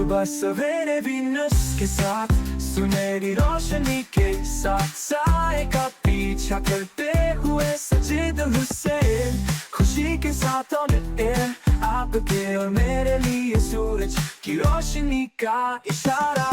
सुबह सवेरे वीनस के साथ सुनहरी रोशनी के साथ साए का पीछा करते हुए सजीद हुसैन खुशी के साथ ऑन एयर आपके और मेरे लिए सूरज की रोशनी का इशारा।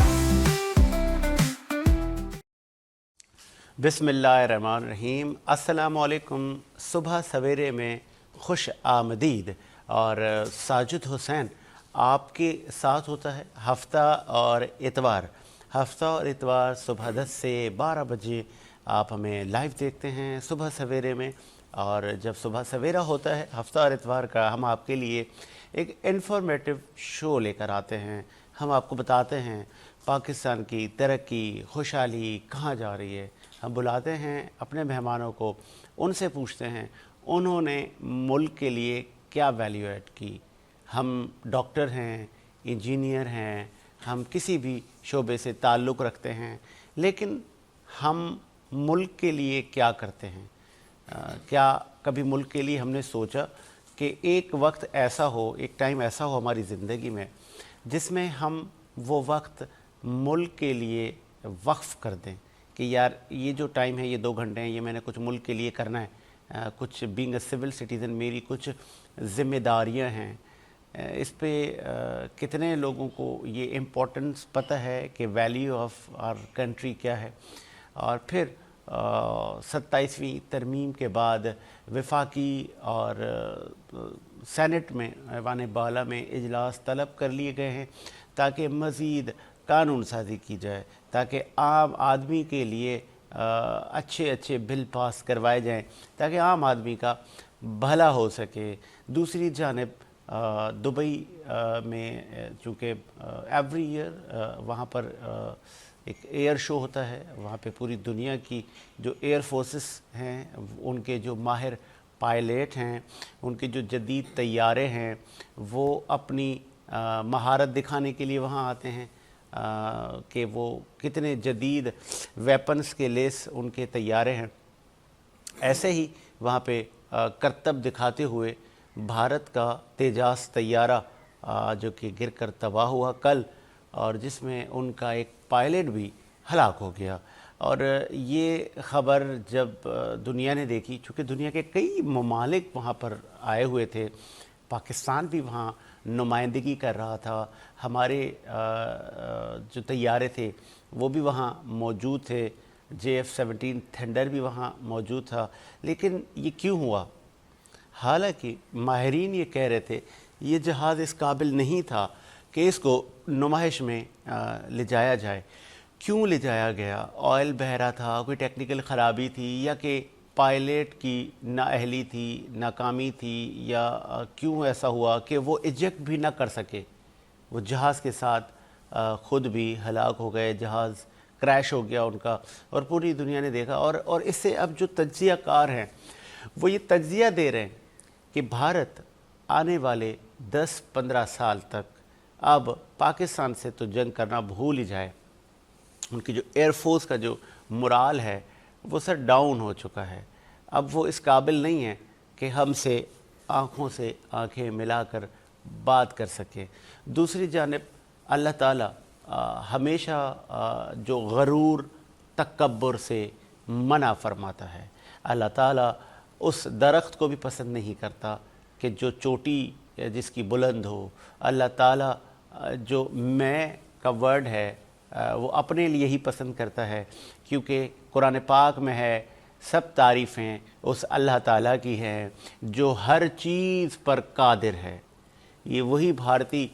बिस्मिल्लाहिर्रहमानिर्रहीम। अस्सलामुअलैकुम। सुबह सवेरे में खुश आमदीद। और साजिद हुसैन आपके साथ होता है हफ्ता और इतवार सुबह 10 से 12 बजे आप हमें लाइव देखते हैं सुबह सवेरे में। और जब सुबह सवेरा होता है हफ्ता और इतवार का, हम आपके लिए एक इन्फॉर्मेटिव शो लेकर आते हैं। हम आपको बताते हैं पाकिस्तान की तरक्की खुशहाली कहाँ जा रही है। हम बुलाते हैं अपने मेहमानों को, उनसे पूछते हैं उन्होंने मुल्क के लिए क्या वैल्यू ऐड की। हम डॉक्टर हैं, इंजीनियर हैं, हम किसी भी शोबे से ताल्लुक़ रखते हैं, लेकिन हम मुल्क के लिए क्या करते हैं? क्या कभी मुल्क के लिए हमने सोचा कि एक वक्त ऐसा हो, एक टाइम ऐसा हो हमारी ज़िंदगी में जिसमें हम वो वक्त मुल्क के लिए वक्फ़ कर दें कि यार ये जो टाइम है, ये 2 घंटे हैं, ये मैंने कुछ मुल्क के लिए करना है। कुछ बीइंग अ सिविल सिटीज़न मेरी कुछ ज़िम्मेदारियां हैं। इस पे कितने लोगों को ये इम्पोर्टेंस पता है कि वैल्यू ऑफ आवर कंट्री क्या है। और फिर 27वीं तरमीम के बाद वफाकी और सेनेट में ऐवान बाला में इजलास तलब कर लिए गए हैं ताकि मज़ीद कानून साजी की जाए, ताकि आम आदमी के लिए अच्छे बिल पास करवाए जाएं, ताकि आम आदमी का भला हो सके। दूसरी जानिब दुबई में चूँकि एवरी ईयर वहाँ पर एक एयर शो होता है, वहाँ पे पूरी दुनिया की जो एयर फोर्सेस हैं, उनके जो माहिर पायलट हैं, उनके जो जदीद तैयारे हैं, वो अपनी महारत दिखाने के लिए वहाँ आते हैं कि वो कितने जदीद वेपन्स के लेस उनके तैयारे हैं। ऐसे ही वहाँ पे करतब दिखाते हुए भारत का तेजास तैयारा जो कि गिर कर तबाह हुआ कल, और जिसमें उनका एक पायलट भी हलाक हो गया। और ये ख़बर जब दुनिया ने देखी, चूँकि दुनिया के कई ममालिक वहाँ पर आए हुए थे, पाकिस्तान भी वहाँ नुमाइंदगी कर रहा था, हमारे जो तैयारे थे वो भी वहाँ मौजूद थे, JF-17 थंडर भी वहाँ मौजूद था। लेकिन ये क्यों हुआ? हालांकि माहिरीन ये कह रहे थे ये जहाज़ इस काबिल नहीं था कि इसको नुमाइश में ले जाया जाए। क्यों ले जाया गया? ऑयल बह रहा था, कोई टेक्निकल ख़राबी थी, या कि पायलट की नाअहली थी, नाकामी थी, या क्यों ऐसा हुआ कि वो इजेक्ट भी ना कर सके? वो जहाज़ के साथ ख़ुद भी हलाक हो गए, जहाज़ क्रैश हो गया उनका, और पूरी दुनिया ने देखा। और इससे अब जो तज्ज़िया कार हैं वो ये तज्ज़िया दे रहे हैं कि भारत आने वाले 10-15 साल तक अब पाकिस्तान से तो जंग करना भूल ही जाए। उनकी जो एयरफोर्स का जो मोराल है वो सर डाउन हो चुका है। अब वो इस काबिल नहीं है कि हमसे आँखों से आँखें मिलाकर बात कर सके। दूसरी जानिब अल्लाह ताला हमेशा जो गरूर तकब्बुर से मना फरमाता है। अल्लाह ताला उस दरख्त को भी पसंद नहीं करता कि जो चोटी जिसकी बुलंद हो। अल्लाह ताला जो मैं का वर्ड है वो अपने लिए ही पसंद करता है, क्योंकि कुरान पाक में है सब तारीफ़ें उस अल्लाह ताला की हैं जो हर चीज़ पर कादिर है। ये वही भारतीय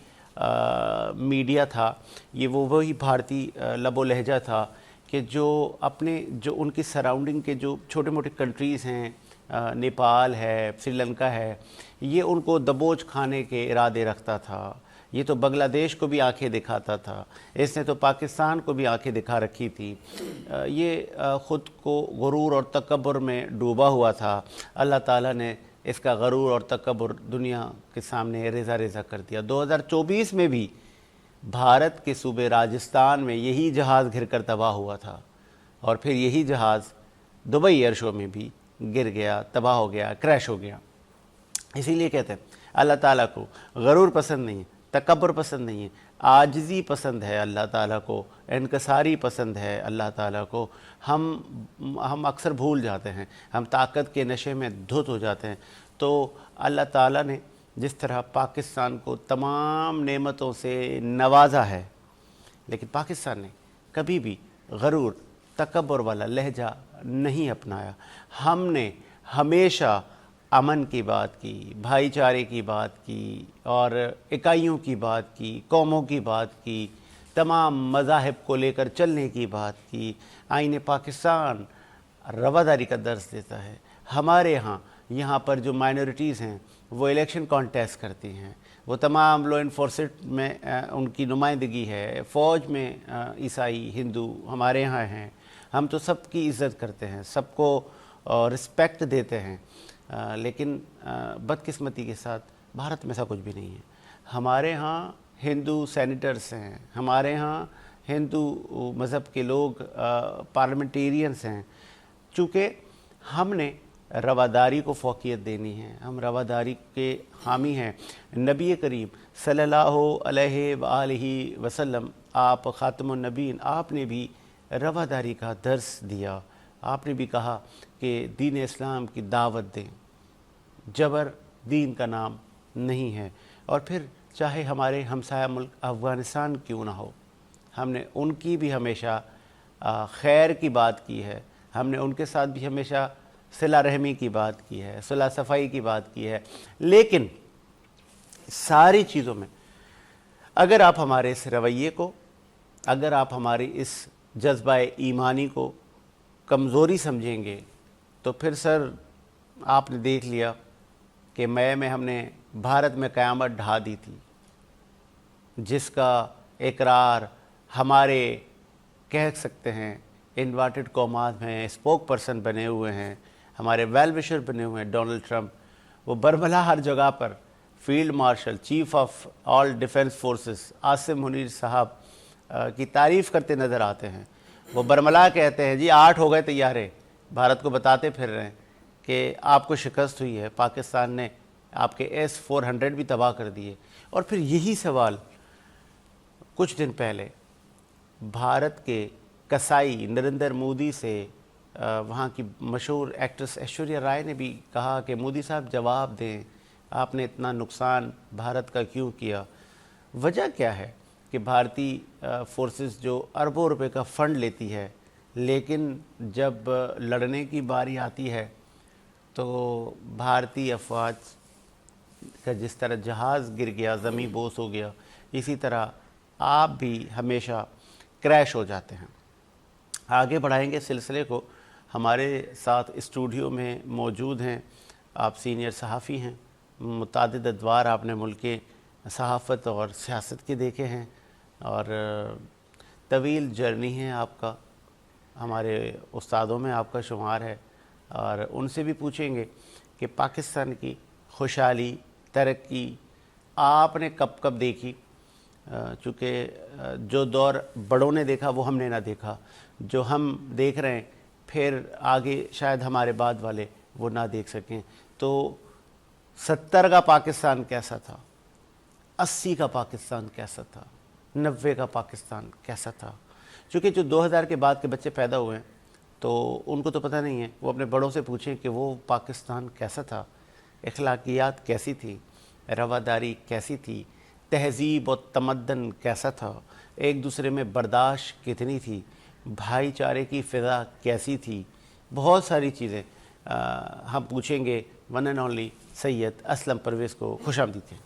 मीडिया था, ये वही भारतीय लबो लहजा था कि जो अपने जो उनकी सराउंडिंग के जो छोटे मोटे कंट्रीज़ हैं, नेपाल है, श्रीलंका है, ये उनको दबोच खाने के इरादे रखता था। ये तो बांग्लादेश को भी आंखें दिखाता था, इसने तो पाकिस्तान को भी आंखें दिखा रखी थी। ये ख़ुद को गुरूर और तकब्बुर में डूबा हुआ था। अल्लाह ताला ने इसका गरूर और तकब्बुर दुनिया के सामने रेज़ा रेज़ा कर दिया। 2024 में भी भारत के सूबे राजस्थान में यही जहाज़ घिर कर तबाह हुआ था, और फिर यही जहाज़ दुबई एयर शो में भी गिर गया, तबाह हो गया, क्रैश हो गया। इसीलिए कहते हैं अल्लाह ताला को गरूर पसंद नहीं है, तकब्बुर पसंद नहीं है, आजिज़ी पसंद है अल्लाह ताला को, इनकसारी पसंद है अल्लाह ताला को। हम अक्सर भूल जाते हैं, हम ताकत के नशे में धुत हो जाते हैं। तो अल्लाह ताला ने जिस तरह पाकिस्तान को तमाम नेमतों से नवाजा है, लेकिन पाकिस्तान ने कभी भी गरूर तकब्बुर वाला लहजा नहीं अपनाया। हमने हमेशा अमन की बात की, भाईचारे की बात की और इकाइयों की बात की, कौमों की बात की, तमाम मज़ाहिब को लेकर चलने की बात की। आईन पाकिस्तान रवादारी का दर्स देता है। हमारे यहाँ पर जो माइनॉरिटीज़ हैं वो इलेक्शन कॉन्टेस्ट करती हैं, वो तमाम लॉ इन्फोर्समेंट में उनकी नुमाइंदगी है, फ़ौज में ईसाई हिंदू हमारे यहाँ हैं। हम तो सबकी इज़्ज़त करते हैं, सबको रिस्पेक्ट देते हैं, लेकिन बदकिस्मती के साथ भारत में ऐसा कुछ भी नहीं है। हमारे यहाँ हिंदू सेनेटर्स हैं, हमारे यहाँ हिंदू मज़हब के लोग पार्लियामेंटेरियंस हैं। चूँकि हमने रवादारी को फ़ौक़ियत देनी है, हम रवादारी के हामी हैं। नबी करीम सल्लल्लाहु अलैहि वसल्लम, आप ख़ातमुन नबीन, आपने भी रवादारी का दर्स दिया। आपने भी कहा कि दीन इस्लाम की दावत दें, जबर दीन का नाम नहीं है। और फिर चाहे हमारे हमसाया मुल्क अफ़गानिस्तान क्यों ना हो, हमने उनकी भी हमेशा खैर की बात की है, हमने उनके साथ भी हमेशा सिला रहमी की बात की है, सुलह सफ़ाई की बात की है। लेकिन सारी चीज़ों में अगर आप हमारे इस रवैये को, अगर आप हमारी इस जज्बा ईमानी को कमज़ोरी समझेंगे, तो फिर सर आपने देख लिया कि मई में हमने भारत में क़यामत ढा दी थी, जिसका इकरार हमारे कह सकते हैं इन्वर्टेड कॉमास में स्पोक पर्सन बने हुए हैं, हमारे वेल विशर बने हुए हैं डोनाल्ड ट्रंप। वो बरमला हर जगह पर field marshal, chief of all defence forces Asim Munir साहब की तारीफ़ करते नज़र आते हैं। वो बरमला कहते हैं जी 8 हो गए तैयारे, भारत को बताते फिर रहे हैं कि आपको शिकस्त हुई है, पाकिस्तान ने आपके S-400 भी तबाह कर दिए। और फिर यही सवाल कुछ दिन पहले भारत के कसाई नरेंद्र मोदी से वहाँ की मशहूर एक्ट्रेस ऐश्वर्या राय ने भी कहा कि मोदी साहब जवाब दें, आपने इतना नुकसान भारत का क्यों किया। वजह क्या है कि भारतीय फोर्सेस जो अरबों रुपए का फ़ंड लेती है, लेकिन जब लड़ने की बारी आती है तो भारतीय अफवाज का जिस तरह जहाज़ गिर गया, ज़मी बोस हो गया, इसी तरह आप भी हमेशा क्रैश हो जाते हैं। आगे बढ़ाएंगे सिलसिले को। हमारे साथ स्टूडियो में मौजूद हैं, आप सीनियर सहाफ़ी हैं, मुतादिद अदवार आपने मुल्क के सहाफ़त और सियासत के देखे हैं और तवील जर्नी है आपका, हमारे उस्तादों में आपका शुमार है। और उनसे भी पूछेंगे कि पाकिस्तान की खुशहाली, तरक्की आपने कब कब देखी, चूँकि जो दौर बड़ों ने देखा वो हमने ना देखा, जो हम देख रहे हैं फिर आगे शायद हमारे बाद वाले वो ना देख सकें। तो 70 का पाकिस्तान कैसा था, 80 का पाकिस्तान कैसा था, 90 का पाकिस्तान कैसा था। चूँकि जो 2000 के बाद के बच्चे पैदा हुए हैं तो उनको तो पता नहीं है, वो अपने बड़ों से पूछें कि वो पाकिस्तान कैसा था, अखलाकियात कैसी थी, रवादारी कैसी थी, तहज़ीब और तमद्दन कैसा था, एक दूसरे में बर्दाश्त कितनी थी, भाईचारे की फ़िज़ा कैसी थी। बहुत सारी चीज़ें हम पूछेंगे one and only Syed Aslam Parvez को। खुशामदीद हैं,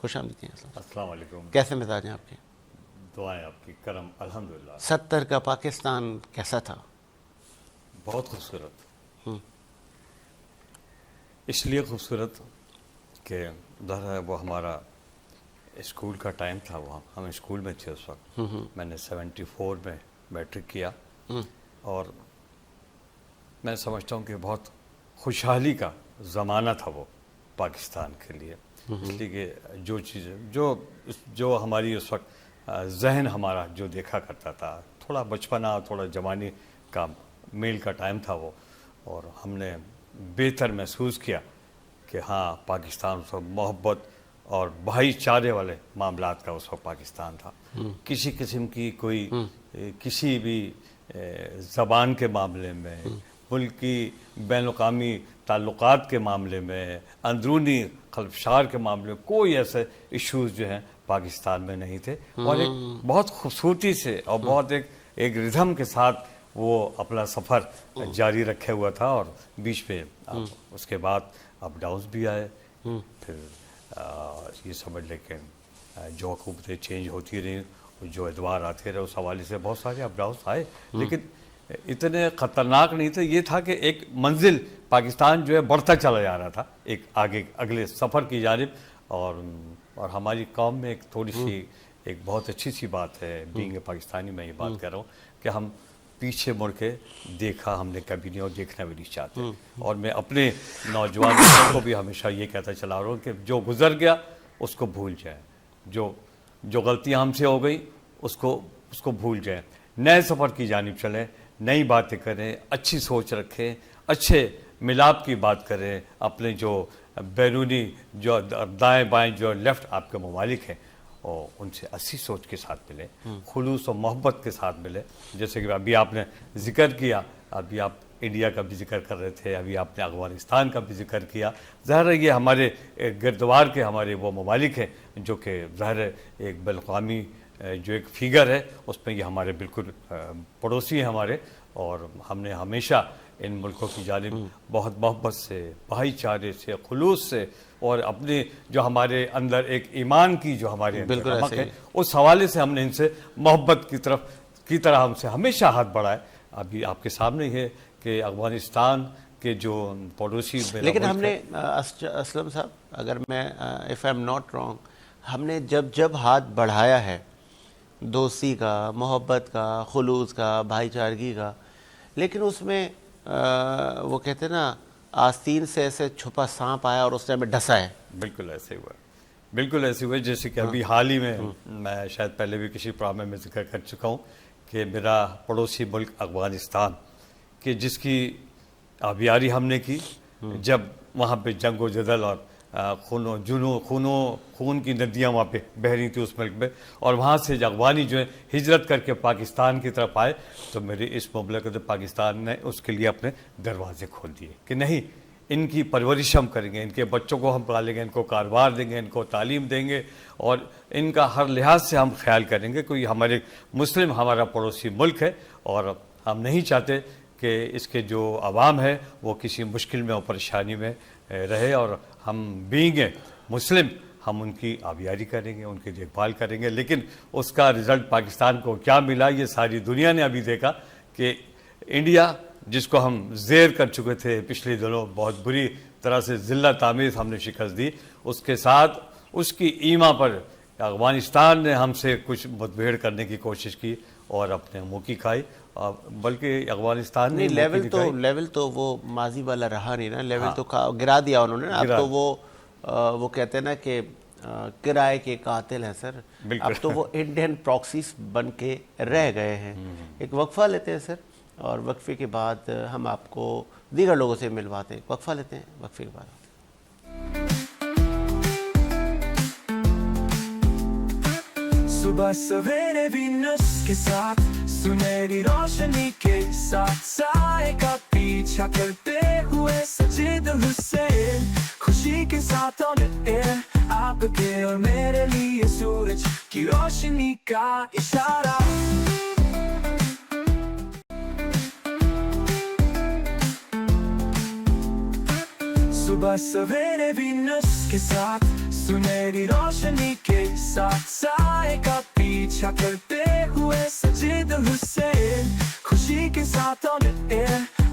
खुशामदीद हैं असलम। अस्सलाम वालेकुम। कैसे मिजाज हैं आपके? दुआएं आपकी, करम, अल्हम्दुलिल्लाह। 70 का पाकिस्तान कैसा था? बहुत खूबसूरत, इसलिए खूबसूरत कि ज़ाहिर है वो हमारा स्कूल का टाइम था, वहाँ हम स्कूल में थे उस वक्त। मैंने 74 में मैट्रिक किया और मैं समझता हूँ कि बहुत खुशहाली का ज़माना था वो पाकिस्तान के लिए। इसलिए कि जो चीज़ें जो हमारी उस वक्त जहन हमारा जो देखा करता था, थोड़ा बचपना, थोड़ा जवानी का मेल का टाइम था वो, और हमने बेहतर महसूस किया कि हाँ पाकिस्तान से मोहब्बत اور بھائی چارے والے معاملات کا اس وقت پاکستان تھا. کسی قسم کی کوئی کسی بھی زبان کے معاملے میں، ملک کی بین الاقوامی تعلقات کے معاملے میں، اندرونی خلفشار کے معاملے میں کوئی ایسے ایشوز جو ہیں پاکستان میں نہیں تھے. اور ایک بہت خوبصورتی سے اور بہت ایک ردھم کے ساتھ وہ اپنا سفر جاری رکھے ہوا تھا. اور بیچ میں اس کے بعد اپ ڈاؤنز بھی آئے. پھر یہ سمجھ لیں کہ جو حکومتیں چینج ہوتی رہیں، جو ادوار آتے رہے، اس حوالے سے بہت سارے اپ ڈاؤنز آئے، لیکن اتنے خطرناک نہیں تھے. یہ تھا کہ ایک منزل پاکستان جو ہے بڑھتا چلا جا رہا تھا ایک آگے اگلے سفر کی جانب. اور ہماری قوم میں ایک تھوڑی سی ایک بہت اچھی سی بات ہے، بینگ پاکستانی میں یہ بات کر رہا ہوں، کہ ہم پیچھے مڑ کے دیکھا ہم نے کبھی نہیں اور دیکھنا بھی نہیں چاہتے. اور میں اپنے نوجوان کو بھی ہمیشہ یہ کہتا چلا رہا ہوں کہ جو گزر گیا اس کو بھول جائیں، جو غلطیاں ہم سے ہو گئی اس کو بھول جائیں، نئے سفر کی جانب چلیں، نئی باتیں کریں، اچھی سوچ رکھیں، اچھے ملاپ کی بات کریں. اپنے جو بیرونی جو دائیں بائیں جو لیفٹ آپ کے ممالک ہیں اور ان سے اچھی سوچ کے ساتھ ملے، خلوص و محبت کے ساتھ ملے. جیسے کہ ابھی آپ نے ذکر کیا، ابھی آپ انڈیا کا بھی ذکر کر رہے تھے، ابھی آپ نے افغانستان کا بھی ذکر کیا. ظاہر ہے یہ ہمارے گردوار کے ہمارے وہ ممالک ہیں جو کہ ظاہر ہے ایک بین الاقوامی جو ایک فیگر ہے اس میں یہ ہمارے بالکل پڑوسی ہیں ہمارے. اور ہم نے ہمیشہ ان ملکوں کی جانب بہت محبت سے، بھائی چارے سے، خلوص سے، اور اپنے جو ہمارے اندر ایک ایمان کی جو ہمارے اندر رمق ہے اس حوالے سے ہم نے ان سے محبت کی طرح ہم سے ہمیشہ ہاتھ بڑھائے. ابھی آپ کے سامنے ہے کہ افغانستان کے جو پڑوسی، لیکن ہم نے اسلم صاحب، اگر میں if I am not wrong, ہم نے جب ہاتھ بڑھایا ہے دوستی کا، محبت کا، خلوص کا، بھائی چارگی کا، لیکن اس میں وہ کہتے ہیں نا آستین سے ایسے چھپا سانپ آیا اور اس نے ہمیں ڈسا ہے. بالکل ایسے ہوا، بالکل ایسے ہوئے. جیسے کہ ابھی حال ہی میں شاید پہلے بھی کسی پروگرام میں ذکر کر چکا ہوں کہ میرا پڑوسی ملک افغانستان کہ جس کی آبیاری ہم نے کی جب وہاں پہ جنگ و جدل اور خون کی ندیاں وہاں پہ بہہ رہی تھی اس ملک میں، اور وہاں سے افغانی جو ہے ہجرت کر کے پاکستان کی طرف آئے، تو میری اس مملکت پاکستان نے اس کے لیے اپنے دروازے کھول دیے کہ نہیں، ان کی پرورش ہم کریں گے، ان کے بچوں کو ہم پالیں گے، ان کو کاروبار دیں گے، ان کو تعلیم دیں گے، اور ان کا ہر لحاظ سے ہم خیال کریں گے. کوئی ہمارے مسلم ہمارا پڑوسی ملک ہے اور ہم نہیں چاہتے کہ اس کے جو عوام ہے وہ کسی مشکل میں اور پریشانی میں رہے. اور ہم بینگ مسلم ہم ان کی آبیاری کریں گے، ان کی دیکھ بھال کریں گے. لیکن اس کا رزلٹ پاکستان کو کیا ملا یہ ساری دنیا نے ابھی دیکھا کہ انڈیا جس کو ہم زیر کر چکے تھے پچھلے دنوں، بہت بری طرح سے ذلت آمیز ہم نے شکست دی، اس کے ساتھ اس کی ایما پر افغانستان نے ہم سے کچھ مدبھیڑ کرنے کی کوشش کی اور اپنے منہ کی کھائی. بلکہ افغانستان نے لیول تو وہ ماضی والا رہا نہیں نا، لیول تو گرا دیا انہوں نے نا. اب تو وہ کہتے ہیں نا کہ کرائے کے قاتل ہیں سر، اب تو وہ انڈین پراکسیز بن کے رہ گئے ہیں. ایک وقفہ لیتے ہیں سر، اور وقفے کے بعد ہم آپ کو دیگر لوگوں سے ملواتے ہیں. وقفہ لیتے ہیں، وقفے کے بعد. صبح سویرے وینس کے ساتھ سنہری روشنی کے ساتھ سائے کا پیچھا کرتے ہوئے سجید حسین خوشی کے ساتھ آپ کے اور میرے لیے سورج کی روشنی کا اشارہ. صبح سویرے وینس کے ساتھ سنہری روشنی کے ساتھ سائے کا پیچھا کرتے ہوئے سجید حسین خوشی کے ساتھ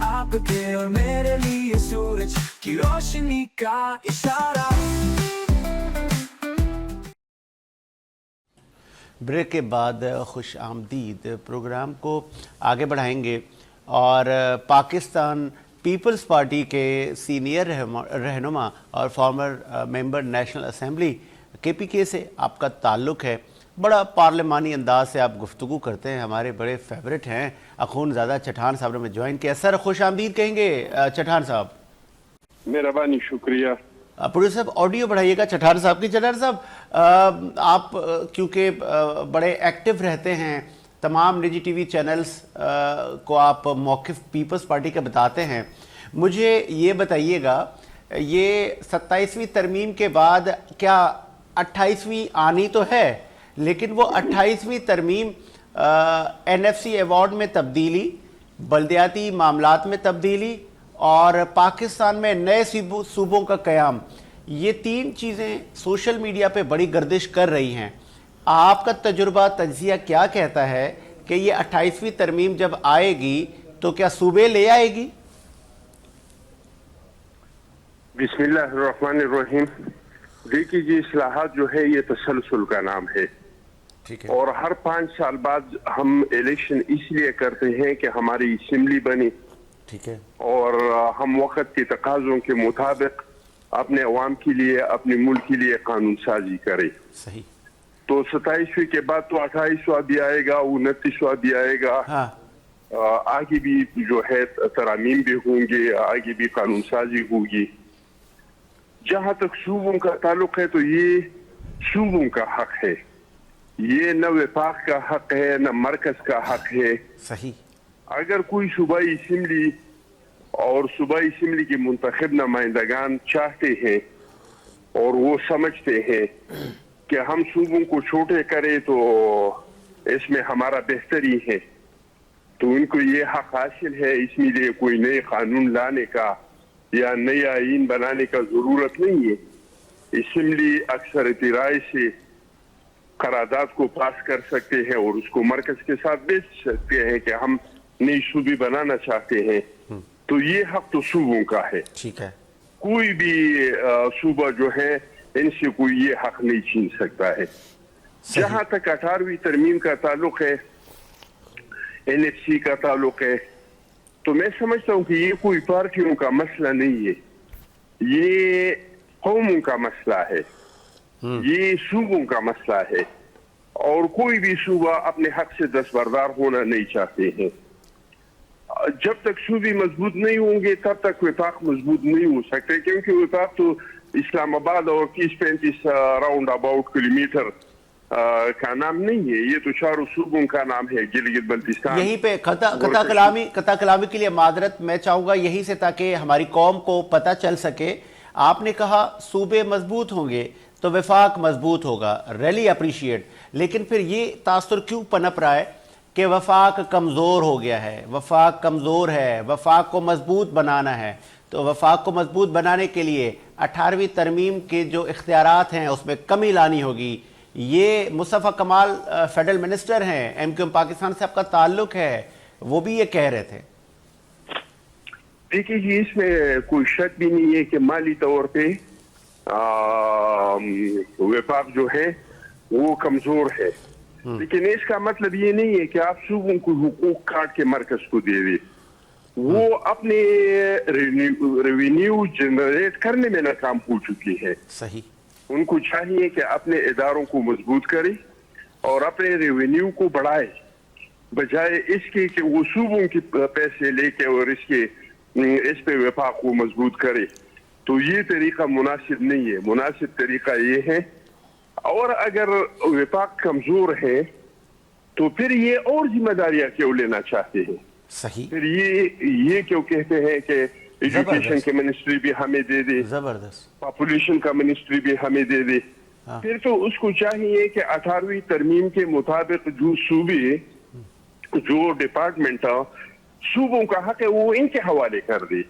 آپ کے اور میرے لیے سورج کی روشنی کا اشارہ. بریک کے بعد خوش آمدید پروگرام کو آگے بڑھائیں گے، اور پاکستان پیپلز پارٹی کے سینئر رہنما اور فارمر ممبر نیشنل اسمبلی KPK سے آپ کا تعلق ہے. بڑا پارلیمانی انداز سے آپ گفتگو کرتے ہیں، ہمارے بڑے فیورٹ ہیں. اخون زادہ چٹھان صاحب نے ہمیں جوائن کیا. سر خوش آمدید کہیں گے چٹھان صاحب؟ مہربانی، شکریہ. प्रोड्यूसर साहब ऑडियो बढ़ाइएगा चठार साहब की। चठार साहब आप क्योंकि बड़े एक्टिव रहते हैं, तमाम निजी टीवी चैनल्स को आप मौक़िफ़ पीपल्स पार्टी का बताते हैं, मुझे ये बताइएगा ये 27वीं तरमीम के बाद क्या 28वीं आनी तो है, लेकिन वो 28वीं तरमीम NFC अवार्ड में तब्दीली, बल्दियाती मामलात में तब्दीली और पाकिस्तान में नए सूबों का क़याम, ये 3 चीज़ें सोशल मीडिया पे बड़ी गर्दिश कर रही हैं। आपका तजुर्बा तज्ज़िया क्या कहता है कि ये 28वीं तरमीम जब आएगी तो क्या सूबे ले आएगी? बिस्मिल्लाहिर्रहमानिर्रहीम। देखिए जी, इस्लाहात जो है ये तसलसल का नाम है, ठीक है। और हर 5 साल बाद हम इलेक्शन इसलिए करते हैं कि हमारी असेंबली बनी, ठीक है, और हम वक्त के तकाज़ों के मुताबिक अपने अवाम के लिए, अपने मुल्क के लिए कानून साजी करें। सही। तो 27वीं के बाद तो 28वां भी आएगा, 29वां भी आएगा। हाँ। आगे भी जो है तरामीम भी होंगे, आगे भी कानून साजी होगी। जहां तक सूबों का ताल्लुक है तो ये सूबों का हक है, ये न वफाक का हक है न मरकज का हक है। सही। अगर कोई सूबाई असेंबली और सूबाई असेंबली के मुंतखब नुमाइंदगान चाहते हैं और वो समझते हैं कि हम सूबों को छोटे करें तो इसमें हमारा बेहतरी है, तो उनको ये हक हासिल है। इसमें लिए कोई नए कानून लाने का या नए आईन बनाने का जरूरत नहीं है। असेंबली अक्सरत राय से करारदाद को पास कर सकते हैं और उसको मरकज के साथ भेज सकते हैं कि हम नई सूबे बनाना चाहते हैं, तो ये हक तो सूबों का है। ठीक है। कोई भी सूबा जो है इनसे कोई ये हक नहीं छीन सकता है। जहां तक 18वीं तरमीम का ताल्लुक है, NFC का ताल्लुक है, तो मैं समझता हूं कि ये कोई पार्टियों का मसला नहीं है, ये कौमों का मसला है, ये सूबों का मसला है, और कोई भी सूबा अपने हक से दस्तबरदार होना नहीं चाहते हैं। जब तक सूबे मजबूत नहीं होंगे तब तक वफाक मजबूत नहीं हो सकते, क्योंकि वफाक तो इस्लामाबाद और 30-35 राउंड अबाउट किलोमीटर का नाम नहीं है, ये तो चारों सूबों का नाम है, गिलगित बल्तिस्तान। यहीं पे कता कलामी के लिए मादरत मैं चाहूँगा यहीं से, ताकि हमारी कौम को पता चल सके। आपने कहा सूबे मजबूत होंगे तो वफाक मजबूत होगा, रैली अप्रिशिएट, लेकिन फिर ये तासुर क्यों पनप रहा है कि वफाक कमज़ोर हो गया है, वफाक कमज़ोर है, वफाक को मजबूत बनाना है? तो वफाक को मजबूत बनाने के लिए 18वीं तरमीम के जो इख्तियारात हैं उसमें कमी लानी होगी। ये मुस्तफ़ा कमाल फेडरल मिनिस्टर हैं, MQM पाकिस्तान से आपका ताल्लुक है, वो भी ये कह रहे थे। देखिए जी, इसमें कोई शक भी नहीं है कि माली तौर पे वफाक जो है वो कमजोर है, लेकिन इसका मतलब ये नहीं है कि आप सूबों को हुकूक काट के मरकज को दे दे। वो अपने रेवेन्यू जनरेट करने में नाकाम हो चुकी है। सही। उनको चाहिए कि अपने इदारों को मजबूत करे और अपने रेवेन्यू को बढ़ाए, बजाय इसके कि वो सूबों के पैसे लेके और इस पे वफाक को मजबूत करे। तो ये तरीका मुनासिब नहीं है। मुनासिब तरीका ये है, और अगर वफाक कमजोर है तो फिर ये और जिम्मेदारियां क्यों लेना चाहते हैं? सही। फिर ये क्यों कहते हैं कि एजुकेशन की मिनिस्ट्री भी हमें दे दे, जबरदस्त, पॉपुलेशन का मिनिस्ट्री भी हमें दे दे। हाँ। फिर तो उसको चाहिए कि 18वीं तरमीम के मुताबिक जो सूबे, जो डिपार्टमेंट सूबों का हक है वो इनके हवाले कर दे।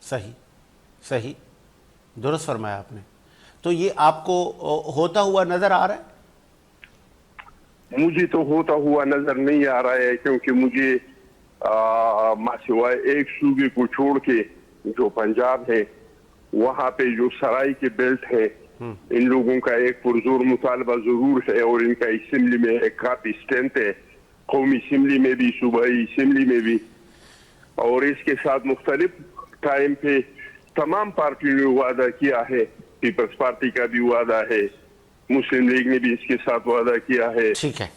सही सही, दुरुस्त फरमाया आपने। तो ये आपको होता हुआ नजर आ रहा है? मुझे तो होता हुआ नजर नहीं आ रहा है, क्योंकि मुझे सिवाय एक सूबे को छोड़ के जो पंजाब है वहां पे जो सराय के बेल्ट है, इन लोगों का एक पुरजोर मुतालबा जरूर है और इनका असेंबली में एक काफी स्ट्रेंथ है, कौमी असेंबली में भी, सूबाई असेंबली में भी। और इसके साथ मुख्तलिफ टाइम पे तमाम पार्टियों ने वादा किया है, पीपल्स पार्टी का भी वादा है, मुस्लिम लीग ने भी इसके साथ वादा किया है। ठीक है,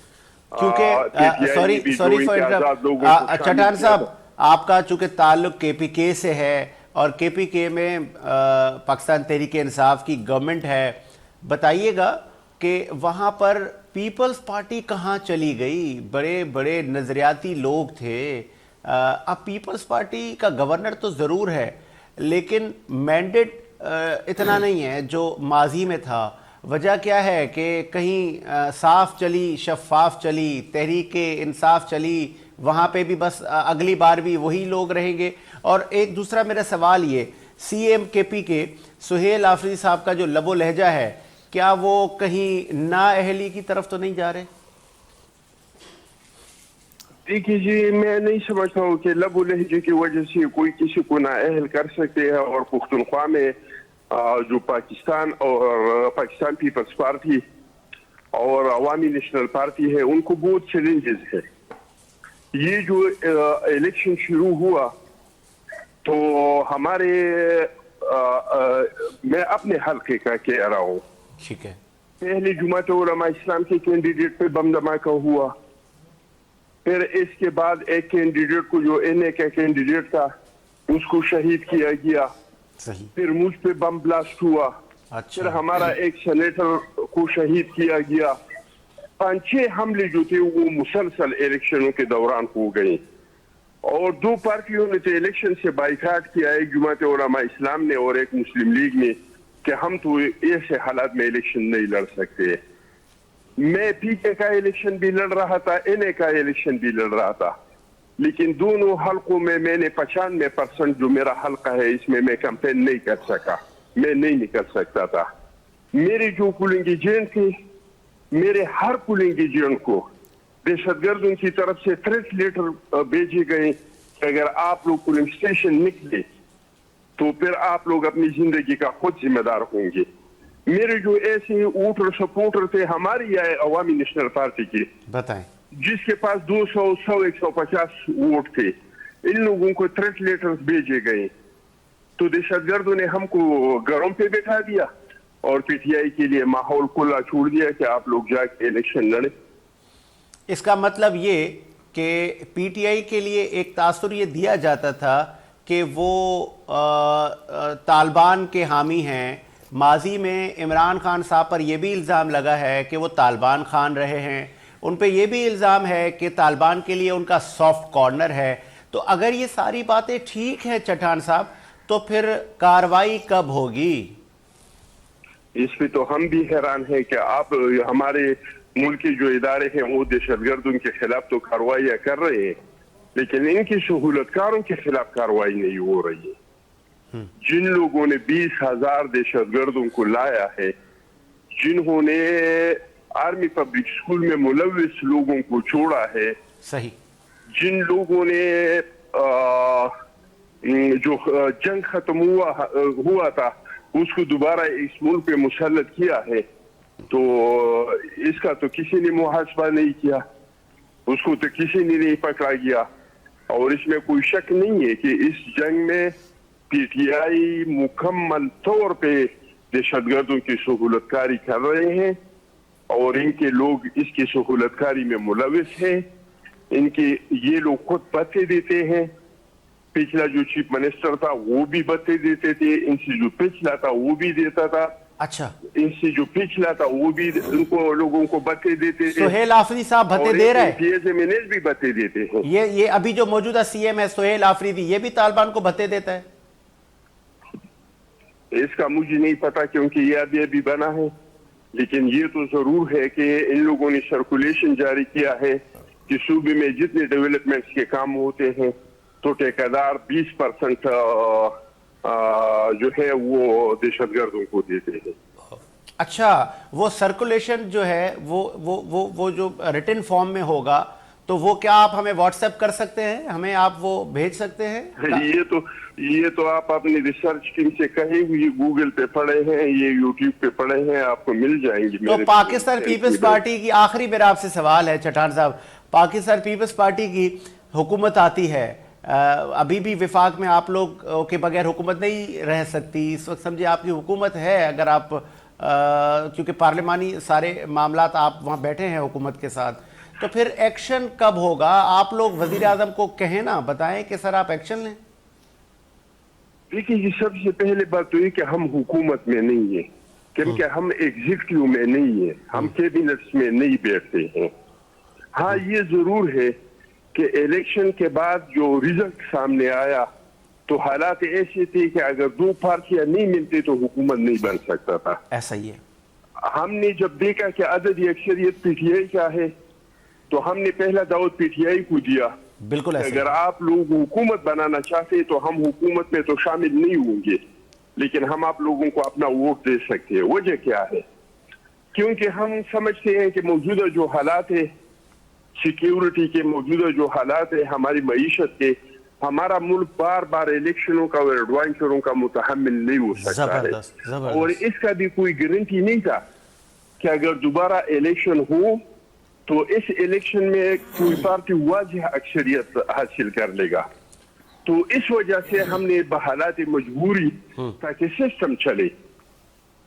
क्योंकि सॉरी फॉर चट्टान साहब, आपका चूंकि ताल्लुक KPK से है, और KPK में पाकिस्तान तहरीक इंसाफ की गवर्नमेंट है, बताइएगा कि वहाँ पर पीपल्स पार्टी कहाँ चली गई? बड़े बड़े नज़रियाती लोग थे। अब पीपल्स पार्टी का गवर्नर तो ज़रूर है, लेकिन मैंडेट इतना नहीं है जो माजी में था। वजह क्या है कि कहीं साफ चली, शफाफ चली, तहरीक इंसाफ चली, वहाँ पे भी बस अगली बार भी वही लोग रहेंगे। और एक दूसरा मेरा सवाल ये, CM KPK सुहेल आफरीदी साहब का जो लबो लहजा है, क्या वो कहीं नाअहली की तरफ तो नहीं जा रहे? देखिए जी, मैं नहीं समझता हूँ कि लबो लहजे की वजह से कोई किसी को नाअहल कर सकते हैं। और पुख्तनख्वा में जो पाकिस्तान पीपल्स पार्टी और अवामी नेशनल पार्टी है, उनको बहुत चैलेंजेस है। ये जो इलेक्शन शुरू हुआ तो हमारे मैं अपने हल्के का कह रहा हूँ, ठीक है, पहले जुमात उलमा इस्लाम के कैंडिडेट पे बम धमाका हुआ, फिर इसके बाद एक कैंडिडेट को जो NA का कैंडिडेट था उसको शहीद किया गया, सही, फिर मुझ पे बम ब्लास्ट हुआ, अच्छा, फिर हमारा एक सेनेटर को शहीद किया गया। 5-6 हमले जो थे वो मुसलसल इलेक्शनों के दौरान हो गए। और 2 पार्टियों ने तो इलेक्शन से बाइकाट किया, एक जुमात उलमा इस्लाम ने और एक मुस्लिम लीग ने, कि हम तो ऐसे हालात में इलेक्शन नहीं लड़ सकते। मैं PK का इलेक्शन भी लड़ रहा था, NA का इलेक्शन भी लड़ रहा था, लेकिन दोनों हल्कों में मैंने 95% जो मेरा हल्का है इसमें मैं कैंपेन नहीं कर सका, मैं नहीं निकल सकता था। मेरे जो पोलिंग एजेंट थे, मेरे हर पोलिंग एजेंट को दहशतगर्दों की तरफ से थ्रेट लेटर भेजे गए कि अगर आप लोग पोलिंग स्टेशन निकले तो फिर आप लोग अपनी जिंदगी का खुद जिम्मेदार होंगे। मेरे जो ऐसे वोटर सपोर्टर थे हमारी अवामी नेशनल पार्टी के, बताएं, जिसके पास 200, 100, 150 वोट थे, इन लोगों को थ्रेट लेटर्स भेजे गए तो दहशतगर्दों ने हमको घरों पे बैठा दिया और PTI के लिए माहौल खुला छोड़ दिया कि आप लोग जाके इलेक्शन लड़े। इसका मतलब ये कि PTI के लिए एक तासुर ये दिया जाता था कि वो तालिबान के हामी हैं। माजी में इमरान खान साहब पर यह भी इल्ज़ाम लगा है कि वो तालिबान खान रहे हैं, उन पे ये भी इल्ज़ाम है कि तालिबान के लिए उनका सॉफ्ट कॉर्नर है। तो अगर ये सारी बातें ठीक हैं चट्टान साहब, तो फिर कार्रवाई कब होगी? इस पे तो हम भी हैरान हैं कि आप हमारे मुल्क के जो इदारे हैं वो दहशतगर्दों के खिलाफ तो कार्रवाइयाँ कर रहे हैं, लेकिन इनकी सहूलतकारों के खिलाफ कार्रवाई नहीं हो रही है। जिन लोगों ने 20,000 दहशतगर्दों को लाया है, जिन्होंने आर्मी पब्लिक स्कूल में मुलविस लोगों को छोड़ा है, सही, जिन लोगों ने जो जंग खत्म हुआ था उसको दोबारा इस मुल्क पे मुसल्लत किया है, तो इसका तो किसी ने मुहासबा नहीं किया, उसको तो किसी ने नहीं पकड़ा गया। और इसमें कोई शक नहीं है कि इस जंग में PTI मुकम्मल तौर पे दहशतगर्दों की सहूलतकारी कर रहे हैं और इनके लोग इसकी सहूलतकारी में मुलविस हैं। इनके ये लोग खुद बत्ते देते हैं। पिछला जो चीफ मिनिस्टर था वो भी बत्ते देते थे, इनसे जो पिछला था वो भी देता था, अच्छा, इनसे जो पिछला था वो भी उनको लोगों को बत्ते देते थे। सुहेल आफरीदी साहब भत्ते दे रहे हैं, PSMNS भी बत्ते देते हैं। ये अभी जो मौजूदा CM है सुहेल आफरीदी, ये भी तालिबान को भत्ते देता है? इसका मुझे नहीं पता क्योंकि ये अभी बना है, लेकिन ये तो जरूर है कि इन लोगों ने सर्कुलेशन जारी किया है कि सूबे में जितने डेवलपमेंट्स के काम होते हैं तो ठेकेदार 20% जो है वो दहशतगर्दों को देते हैं। अच्छा, वो सर्कुलेशन जो है वो जो रिटन फॉर्म में होगा, तो वो क्या आप हमें व्हाट्सएप कर सकते हैं, हमें आप वो भेज सकते हैं? ये तो आप अपनी रिसर्च टीम से कहेंगे, ये गूगल पे पढ़े हैं, ये यूट्यूब पे पढ़े हैं, आपको मिल जाएंगी। तो पाकिस्तान पीपल्स पार्टी की आखिरी मेरा आपसे सवाल है चट्टान साहब, पाकिस्तान पीपल्स पार्टी की हुकूमत आती है, अभी भी विफाक में आप लोग के बगैर हुकूमत नहीं रह सकती, इस वक्त समझिए आपकी हुकूमत है, अगर आप क्योंकि पार्लिमानी सारे मामलात आप वहाँ बैठे हैं हुकूमत के साथ, तो फिर एक्शन कब होगा? आप लोग वजीर आजम को कहें ना, बताएं कि सर आप एक्शन लें। देखिए जी, सबसे पहले बात तो ये कि हम हुकूमत में नहीं है, क्योंकि हम एग्जीक्यूटिव में नहीं है, हम कैबिनेट्स में नहीं बैठते हैं। हाँ, ये जरूर है कि इलेक्शन के बाद जो रिजल्ट सामने आया तो हालात ऐसे थे कि अगर दो पार्टियां नहीं मिलते तो हुकूमत नहीं बन सकता था। ऐसा ही है। हमने जब देखा कि अददी अक्सरियत पीटीआई का है तो हमने पहला दावत पीटीआई को दिया। बिल्कुल ऐसा ही अगर है। आप लोग हुकूमत बनाना चाहते तो हम हुकूमत में तो शामिल नहीं होंगे, लेकिन हम आप लोगों को अपना वोट दे सकते हैं। वजह क्या है? क्योंकि हम समझते हैं कि मौजूदा जो हालात है, सिक्योरिटी के मौजूदा जो हालात है, हमारी मईशत के, हमारा मुल्क बार बार इलेक्शनों का और एडवांचरों का मुतहम्मिल नहीं हो सकता है। जबरदस्त और इसका भी कोई गारंटी नहीं था कि अगर दोबारा इलेक्शन हो तो इस इलेक्शन में कोई पार्टी वाज़िह अक्सरियत हासिल कर लेगा। तो इस वजह से हमने बहालात मजबूरी ताकि सिस्टम चले,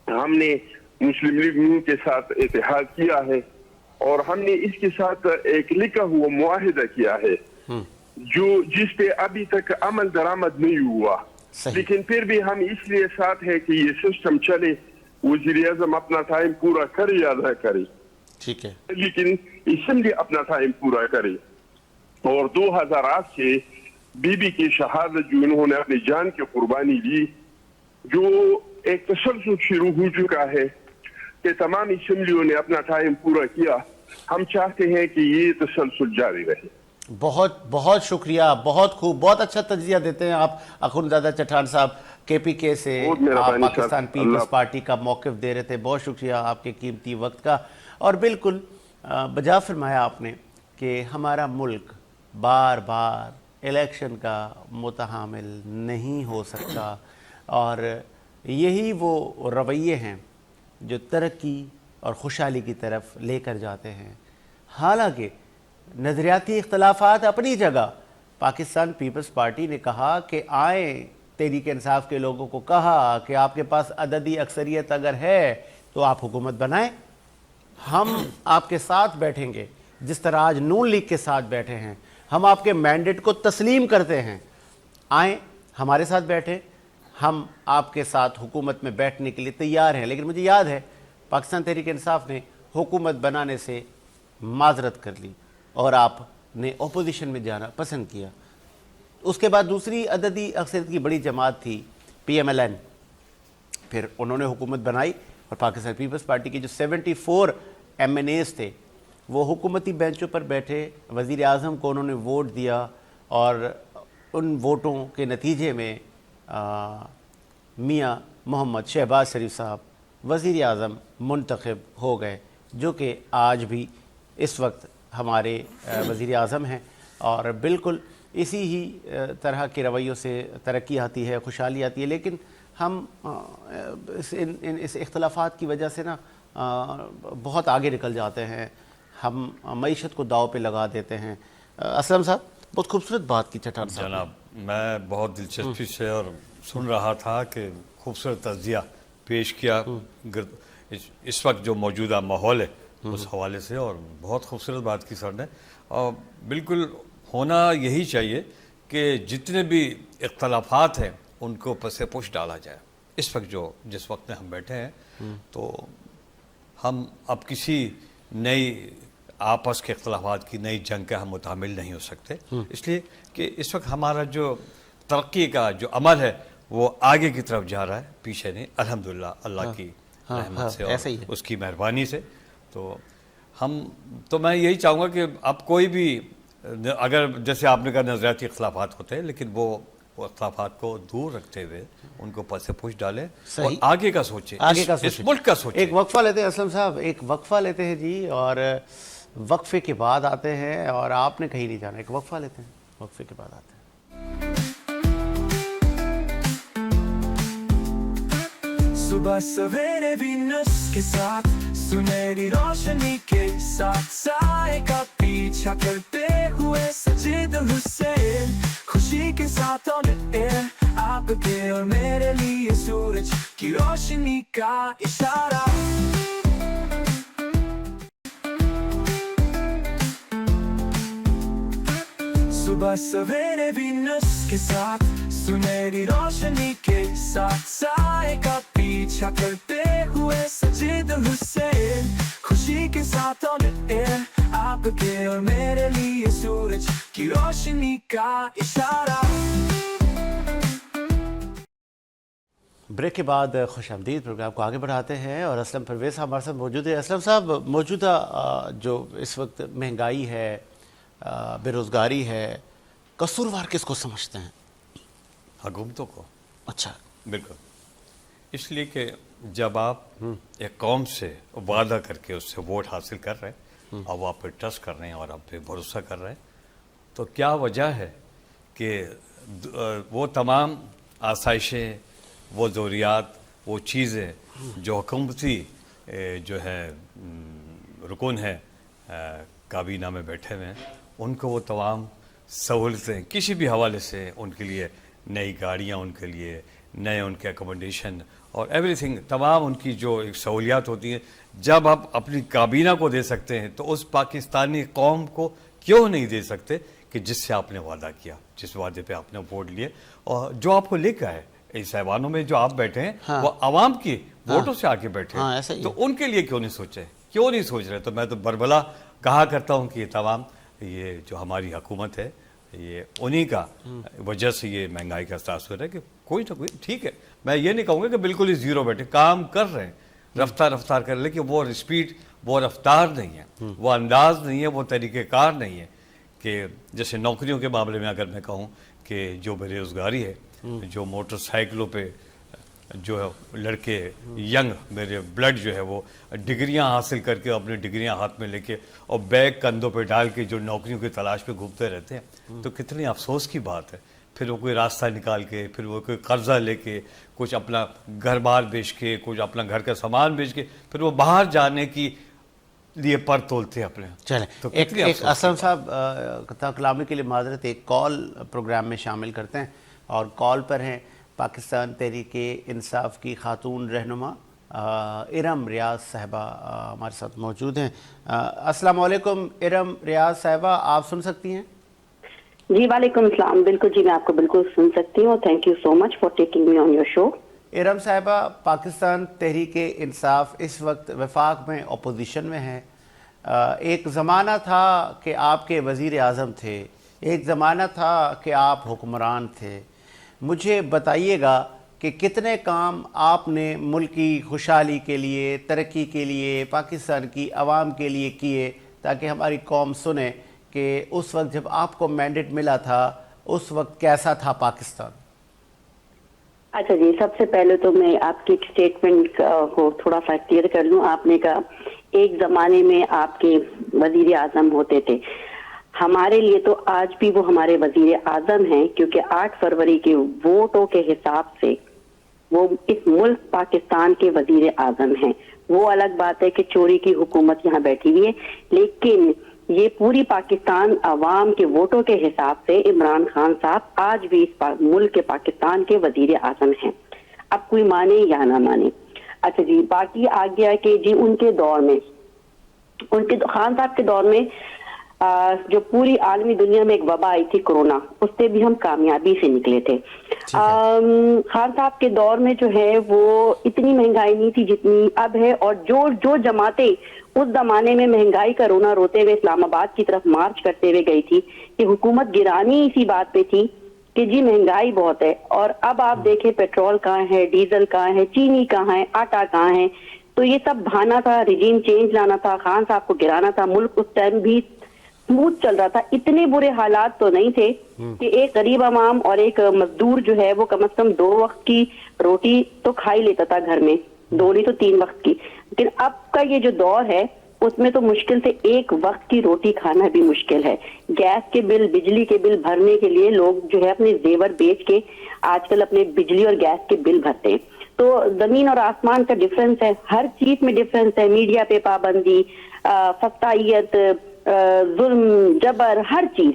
हमने मुस्लिम लीग नून के साथ इत्तेहाद किया है और हमने इसके साथ एक लिखा हुआ मुआहिदा किया है जो जिस पे अभी तक अमल दरामद नहीं हुआ, लेकिन फिर भी हम इसलिए साथ है कि ये सिस्टम चले। वज़ीर आज़म अपना टाइम पूरा करे या ना करे, ठीक है, लेकिन इसलिए अपना टाइम पूरा करे। और 2008 से बीबी की शहादत जो इन्होंने अपनी जान की कुर्बानी दी, जो एक तसलसल शुरू हो चुका है कि तमाम असम्बलियों ने अपना टाइम पूरा किया, हम चाहते हैं कि ये तसलसल जारी रहे। बहुत बहुत शुक्रिया, बहुत खूब, बहुत अच्छा तज्जिया देते हैं आप अखुनज़ादा चट्टान साहब। केपीके से आप पाकिस्तान पीपल्स पार्टी का मौक़िफ़ दे रहे थे। बहुत शुक्रिया आपके कीमती वक्त का। और बिल्कुल बजा फरमाया आपने कि हमारा मुल्क बार बार इलेक्शन का मुतहामिल नहीं हो सकता, और यही वो रवैये हैं जो तरक्की और खुशहाली की तरफ लेकर जाते हैं। हालांकि नज़रियाती इख्तलाफात अपनी जगह, पाकिस्तान पीपल्स पार्टी ने कहा कि आए, तहरीक इंसाफ के लोगों को कहा कि आपके पास अददी अक्सरियत अगर है तो आप हुकूमत बनाएं, हम आपके साथ बैठेंगे जिस तरह आज नून लीग के साथ बैठे हैं। हम आपके मैंडेट को तस्लीम करते हैं, आए हमारे साथ बैठे, हम आपके साथ हुकूमत में बैठने के लिए तैयार हैं। लेकिन मुझे याद है पाकिस्तान तहरीक इंसाफ ने हुकूमत बनाने से माजरत कर ली और आपने अपोजिशन में जाना पसंद किया। उसके बाद दूसरी अददी अक्सरियत की बड़ी जमात थी PMLN, फिर उन्होंने हुकूमत बनाई और पाकिस्तान पीपल्स पार्टी के जो 74 MNAs थे वो हुकूमती बेंचों पर बैठे, वज़ीर आज़म को उन्होंने वोट दिया और उन वोटों के नतीजे में मियाँ मोहम्मद शहबाज शरीफ साहब वज़ीर आज़म मुंतखब हो गए, जो कि आज भी इस वक्त हमारे वज़ीर आज़म हैं। और बिल्कुल इसी ही तरह के रवैयों से तरक्की आती है, खुशहाली आती है। लेकिन हम इस इख्तलाफात की वजह से ना बहुत आगे निकल जाते हैं, हम मईशत को दाव पे लगा देते हैं। असलम साहब, बहुत खूबसूरत बात की चट्टान साहब। जनाब, मैं बहुत दिलचस्पी से और सुन रहा था कि खूबसूरत तज़िया पेश किया इस वक्त जो मौजूदा माहौल है उस हवाले से, और बहुत खूबसूरत बात की सर ने। और बिल्कुल होना यही चाहिए कि जितने भी इख्तलाफात हैं उनको पसे पुश डाला जाए। इस वक्त जिस वक्त में हम बैठे हैं तो हम अब किसी नई आपस के इख्तलाफात की नई जंग का हम मुतामिल नहीं हो सकते, इसलिए कि इस वक्त हमारा जो तरक्की का जो अमल है वो आगे की तरफ जा रहा है, पीछे नहीं, अल्हम्दुलिल्लाह अल्लाह की रहमत से और उसकी मेहरबानी से। तो मैं यही चाहूँगा कि अब कोई भी, अगर जैसे आपने कहा नज़रियाती इख्तलाफात होते हैं, लेकिन वो इख्तलाफात को दूर रखते हुए उनको पसे पुश डालें और आगे का सोचें, इस मुल्क का सोचें। एक वक्फा लेते हैं असलम साहब, एक वक्फा लेते हैं जी, और वक्फे के बाद आते हैं, और आपने कहीं नहीं जाना, एक वक्फा लेते हैं, वक्फे के बाद आते हैं। सुबह सवेरे वीनस के साथ, सुनहरी रोशनी के साथ, साए का पीछा करते हुए सजीद हुसैन, खुशी के साथ ऑन एयर, आपके और मेरे लिए सूरज की रोशनी का इशारा। सुबह सवेरे वीनस के साथ, सुनहरी रोशनी के साथ साए का पीछा करते हुए सजे दिल से खुशी के साथ ऑन एयर आपके और मेरे लिए सूरज की रोशनी का इशारा। ब्रेक के बाद खुशामदीद प्रोग्राम को आगे बढ़ाते हैं और असलम परवेज़ साहब हमारे साथ मौजूद है। असलम साहब, मौजूदा जो इस वक्त महंगाई है, बेरोज़गारी है, कसूरवार किसको समझते हैं? हुकूमतों को। अच्छा, बिल्कुल, इसलिए कि जब आप एक कौम से वादा करके उससे वोट हासिल कर रहे हैं और वो आप पे ट्रस्ट कर रहे हैं और आप पे भरोसा कर रहे हैं, तो क्या वजह है कि वो तमाम आसाइशें, वो ज़रूरियात, वो चीज़ें जो हुकूमती जो है रुकन है काबीना में बैठे हुए हैं, उनको वो तमाम सहूलतें किसी भी हवाले से उनके लिए नई गाड़ियाँ, उनके लिए नए उनके अकोमोडेशन और एवरीथिंग, तमाम उनकी जो एक सहूलियात होती हैं, जब आप अपनी काबीना को दे सकते हैं तो उस पाकिस्तानी कौम को क्यों नहीं दे सकते कि जिससे आपने वादा किया, जिस वादे पे आपने वोट लिए और जो आपको लेकर आए। इस ऐवानों में जो आप बैठे हैं हाँ। वो आवाम की वोटों से आके बैठे हाँ, हैं, ऐसा ही तो है। उनके लिए क्यों नहीं सोचे, क्यों नहीं सोच रहे? तो मैं तो बरबला कहा करता हूँ कि ये तमाम ये जो हमारी हुकूमत है, ये उन्हीं का वजह से ये महंगाई का तासुर है कि कोई ना कोई, ठीक है, मैं ये नहीं कहूँगा कि बिल्कुल ही ज़ीरो बैठे, काम कर रहे हैं, रफ्तार कर, लेकिन वो स्पीड, वो रफ्तार नहीं है, वो अंदाज नहीं है, वो तरीक़ेकार नहीं है कि जैसे नौकरियों के मामले में अगर मैं कहूँ कि जो बेरोज़गारी है, जो मोटरसाइकिलों पे जो है लड़के यंग मेरे ब्लड जो है वो डिग्रियां हासिल करके अपनी डिग्रियां हाथ में लेके और बैग कंधों पे डाल के जो नौकरियों की तलाश पे घूमते रहते हैं, तो कितनी अफसोस की बात है। फिर वो कोई रास्ता निकाल के, फिर वो कोई कर्जा लेके, कुछ अपना घर बार बेच के, कुछ अपना घर का सामान बेच के, फिर वो बाहर जाने की लिए पर तोलते हैं अपने। चलें, तो एक असलम साहब कलामी के लिए माजरत, एक कॉल प्रोग्राम में शामिल करते हैं और कॉल पर हैं पाकिस्तान तहरीके इंसाफ की खातून रहनुमा इरम रियाज साहिबा हमारे साथ मौजूद हैं। अस्सलाम वालेकुम इरम रियाज साहिबा, आप सुन सकती हैं? जी वालेकुम अस्सलाम, बिल्कुल जी, मैं आपको बिल्कुल सुन सकती हूँ। Thank you so much for taking me on your show. Iram साहिबा, पाकिस्तान तहरीके इंसाफ इस वक्त वफाक में अपोजिशन में है। एक ज़माना था कि आपके वज़ीर आज़म थे, एक ज़माना था कि आप हुक्मरान थे। मुझे बताइएगा कि कितने काम आपने मुल्क की खुशहाली के लिए, तरक्की के लिए, पाकिस्तान की आवाम के लिए किए, ताकि हमारी कौम सुने कि उस वक्त जब आपको मैंडेट मिला था उस वक्त कैसा था पाकिस्तान। अच्छा जी, सबसे पहले तो मैं आपकी स्टेटमेंट को थोड़ा सा क्लियर कर लूँ। आपने कहा एक ज़माने में आपके वज़ीर आज़म होते थे। हमारे लिए तो आज भी वो हमारे वज़ीर आज़म हैं, क्योंकि 8 फरवरी के वोटों के हिसाब से वो इस मुल्क पाकिस्तान के वज़ीर आज़म हैं। वो अलग बात है कि चोरी की हुकूमत यहाँ बैठी हुई है, लेकिन ये पूरी पाकिस्तान अवाम के वोटों के हिसाब से इमरान खान साहब आज भी इस मुल्क के पाकिस्तान के वज़ीर आज़म हैं, अब कोई माने या ना माने। अच्छा जी, बाकी आ गया कि जी उनके दौर में, उनके खान साहब के दौर में जो पूरी आलमी दुनिया में एक वबा आई थी कोरोना, उससे भी हम कामयाबी से निकले थे। खान साहब के दौर में जो है वो इतनी महंगाई नहीं थी जितनी अब है, और जो जमातें उस जमाने में महंगाई का रोना रोते हुए इस्लामाबाद की तरफ मार्च करते हुए गई थी कि हुकूमत गिरानी इसी बात पे थी कि जी महंगाई बहुत है। और अब आप देखें पेट्रोल कहाँ है, डीजल कहाँ है, चीनी कहाँ है, आटा कहाँ है। तो ये सब बहाना था, रिजीम चेंज लाना था, खान साहब को गिराना था। मुल्क उस टाइम भी स्मूथ चल रहा था, इतने बुरे हालात तो नहीं थे कि एक गरीब अवाम और एक मजदूर जो है वो कम से कम 2 वक्त की रोटी तो खा ही लेता था घर में, 2 नहीं तो 3 वक्त की। लेकिन अब का ये जो दौर है उसमें तो मुश्किल से 1 वक्त की रोटी खाना भी मुश्किल है। गैस के बिल, बिजली के बिल भरने के लिए लोग जो है अपने जेवर बेच के आजकल अपने बिजली और गैस के बिल भरते हैं। तो जमीन और आसमान का डिफरेंस है, हर चीज में डिफरेंस है। मीडिया पे पाबंदी, फस्तायत, जुल्म, जबर, हर चीज।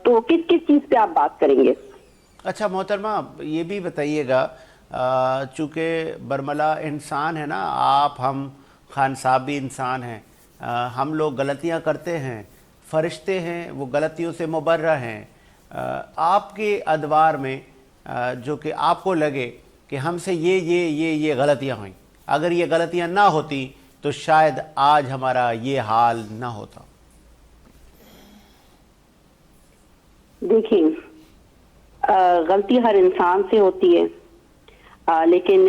तो किस किस चीज पे आप बात करेंगे? अच्छा मोहतरमा, ये भी बताइएगा, चूँकि बरमला इंसान है ना, आप, हम, खान साहब भी इंसान हैं, हम लोग गलतियां करते हैं, फरिश्ते हैं, वो गलतियों से मुबर्रा हैं। आपके अदवार में جو کہ آپ کو لگے کہ ہم سے یہ غلطیاں ہوئیں، اگر یہ غلطیاں نہ ہوتی تو شاید آج ہمارا یہ حال نہ ہوتا؟ دیکھیں، غلطی ہر انسان سے ہوتی ہے، لیکن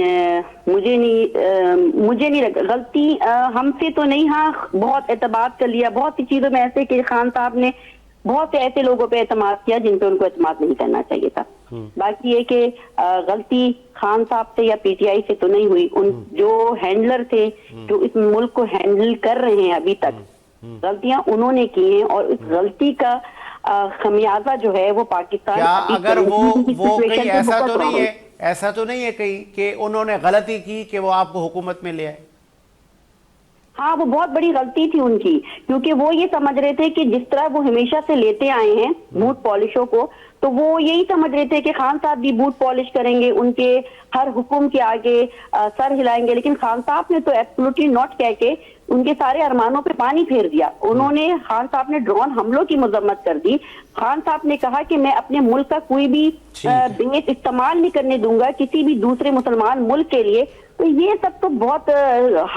مجھے نہیں لگا غلطی ہم سے تو نہیں. ہاں بہت اعتماد کر لیا بہت سی چیزوں میں ایسے کہ خان صاحب نے بہت سے ایسے لوگوں پہ اعتماد کیا جن پہ ان کو اعتماد نہیں کرنا چاہیے تھا. باقی یہ کہ غلطی خان صاحب سے یا پی ٹی آئی سے تو نہیں ہوئی. ان جو ہینڈلر تھے جو اس ملک کو ہینڈل کر رہے ہیں ابھی تک، غلطیاں انہوں نے کی ہیں، اور اس غلطی کا خمیازہ جو ہے وہ پاکستان کیا اگر وہ کہیں ایسا تو نہیں ہے کہیں کہ انہوں نے غلطی کی کہ وہ آپ کو حکومت میں لے آئے؟ ہاں وہ بہت بڑی غلطی تھی ان کی، کیونکہ وہ یہ سمجھ رہے تھے کہ جس طرح وہ ہمیشہ سے لیتے آئے ہیں بوٹ پالشوں کو، تو وہ یہی سمجھ رہے تھے کہ خان صاحب بھی بوٹ پالش کریں گے، ان کے ہر حکم کے آگے سر ہلائیں گے. لیکن خان صاحب نے تو ایبسولوٹلی ناٹ کہہ کے ان کے سارے ارمانوں پہ پانی پھیر دیا. انہوں نے خان صاحب نے ڈرون حملوں کی مذمت کر دی. خان صاحب نے کہا کہ میں اپنے ملک کا کوئی بھی بیس استعمال نہیں کرنے دوں گا کسی بھی دوسرے مسلمان ملک کے لیے. تو یہ سب تو بہت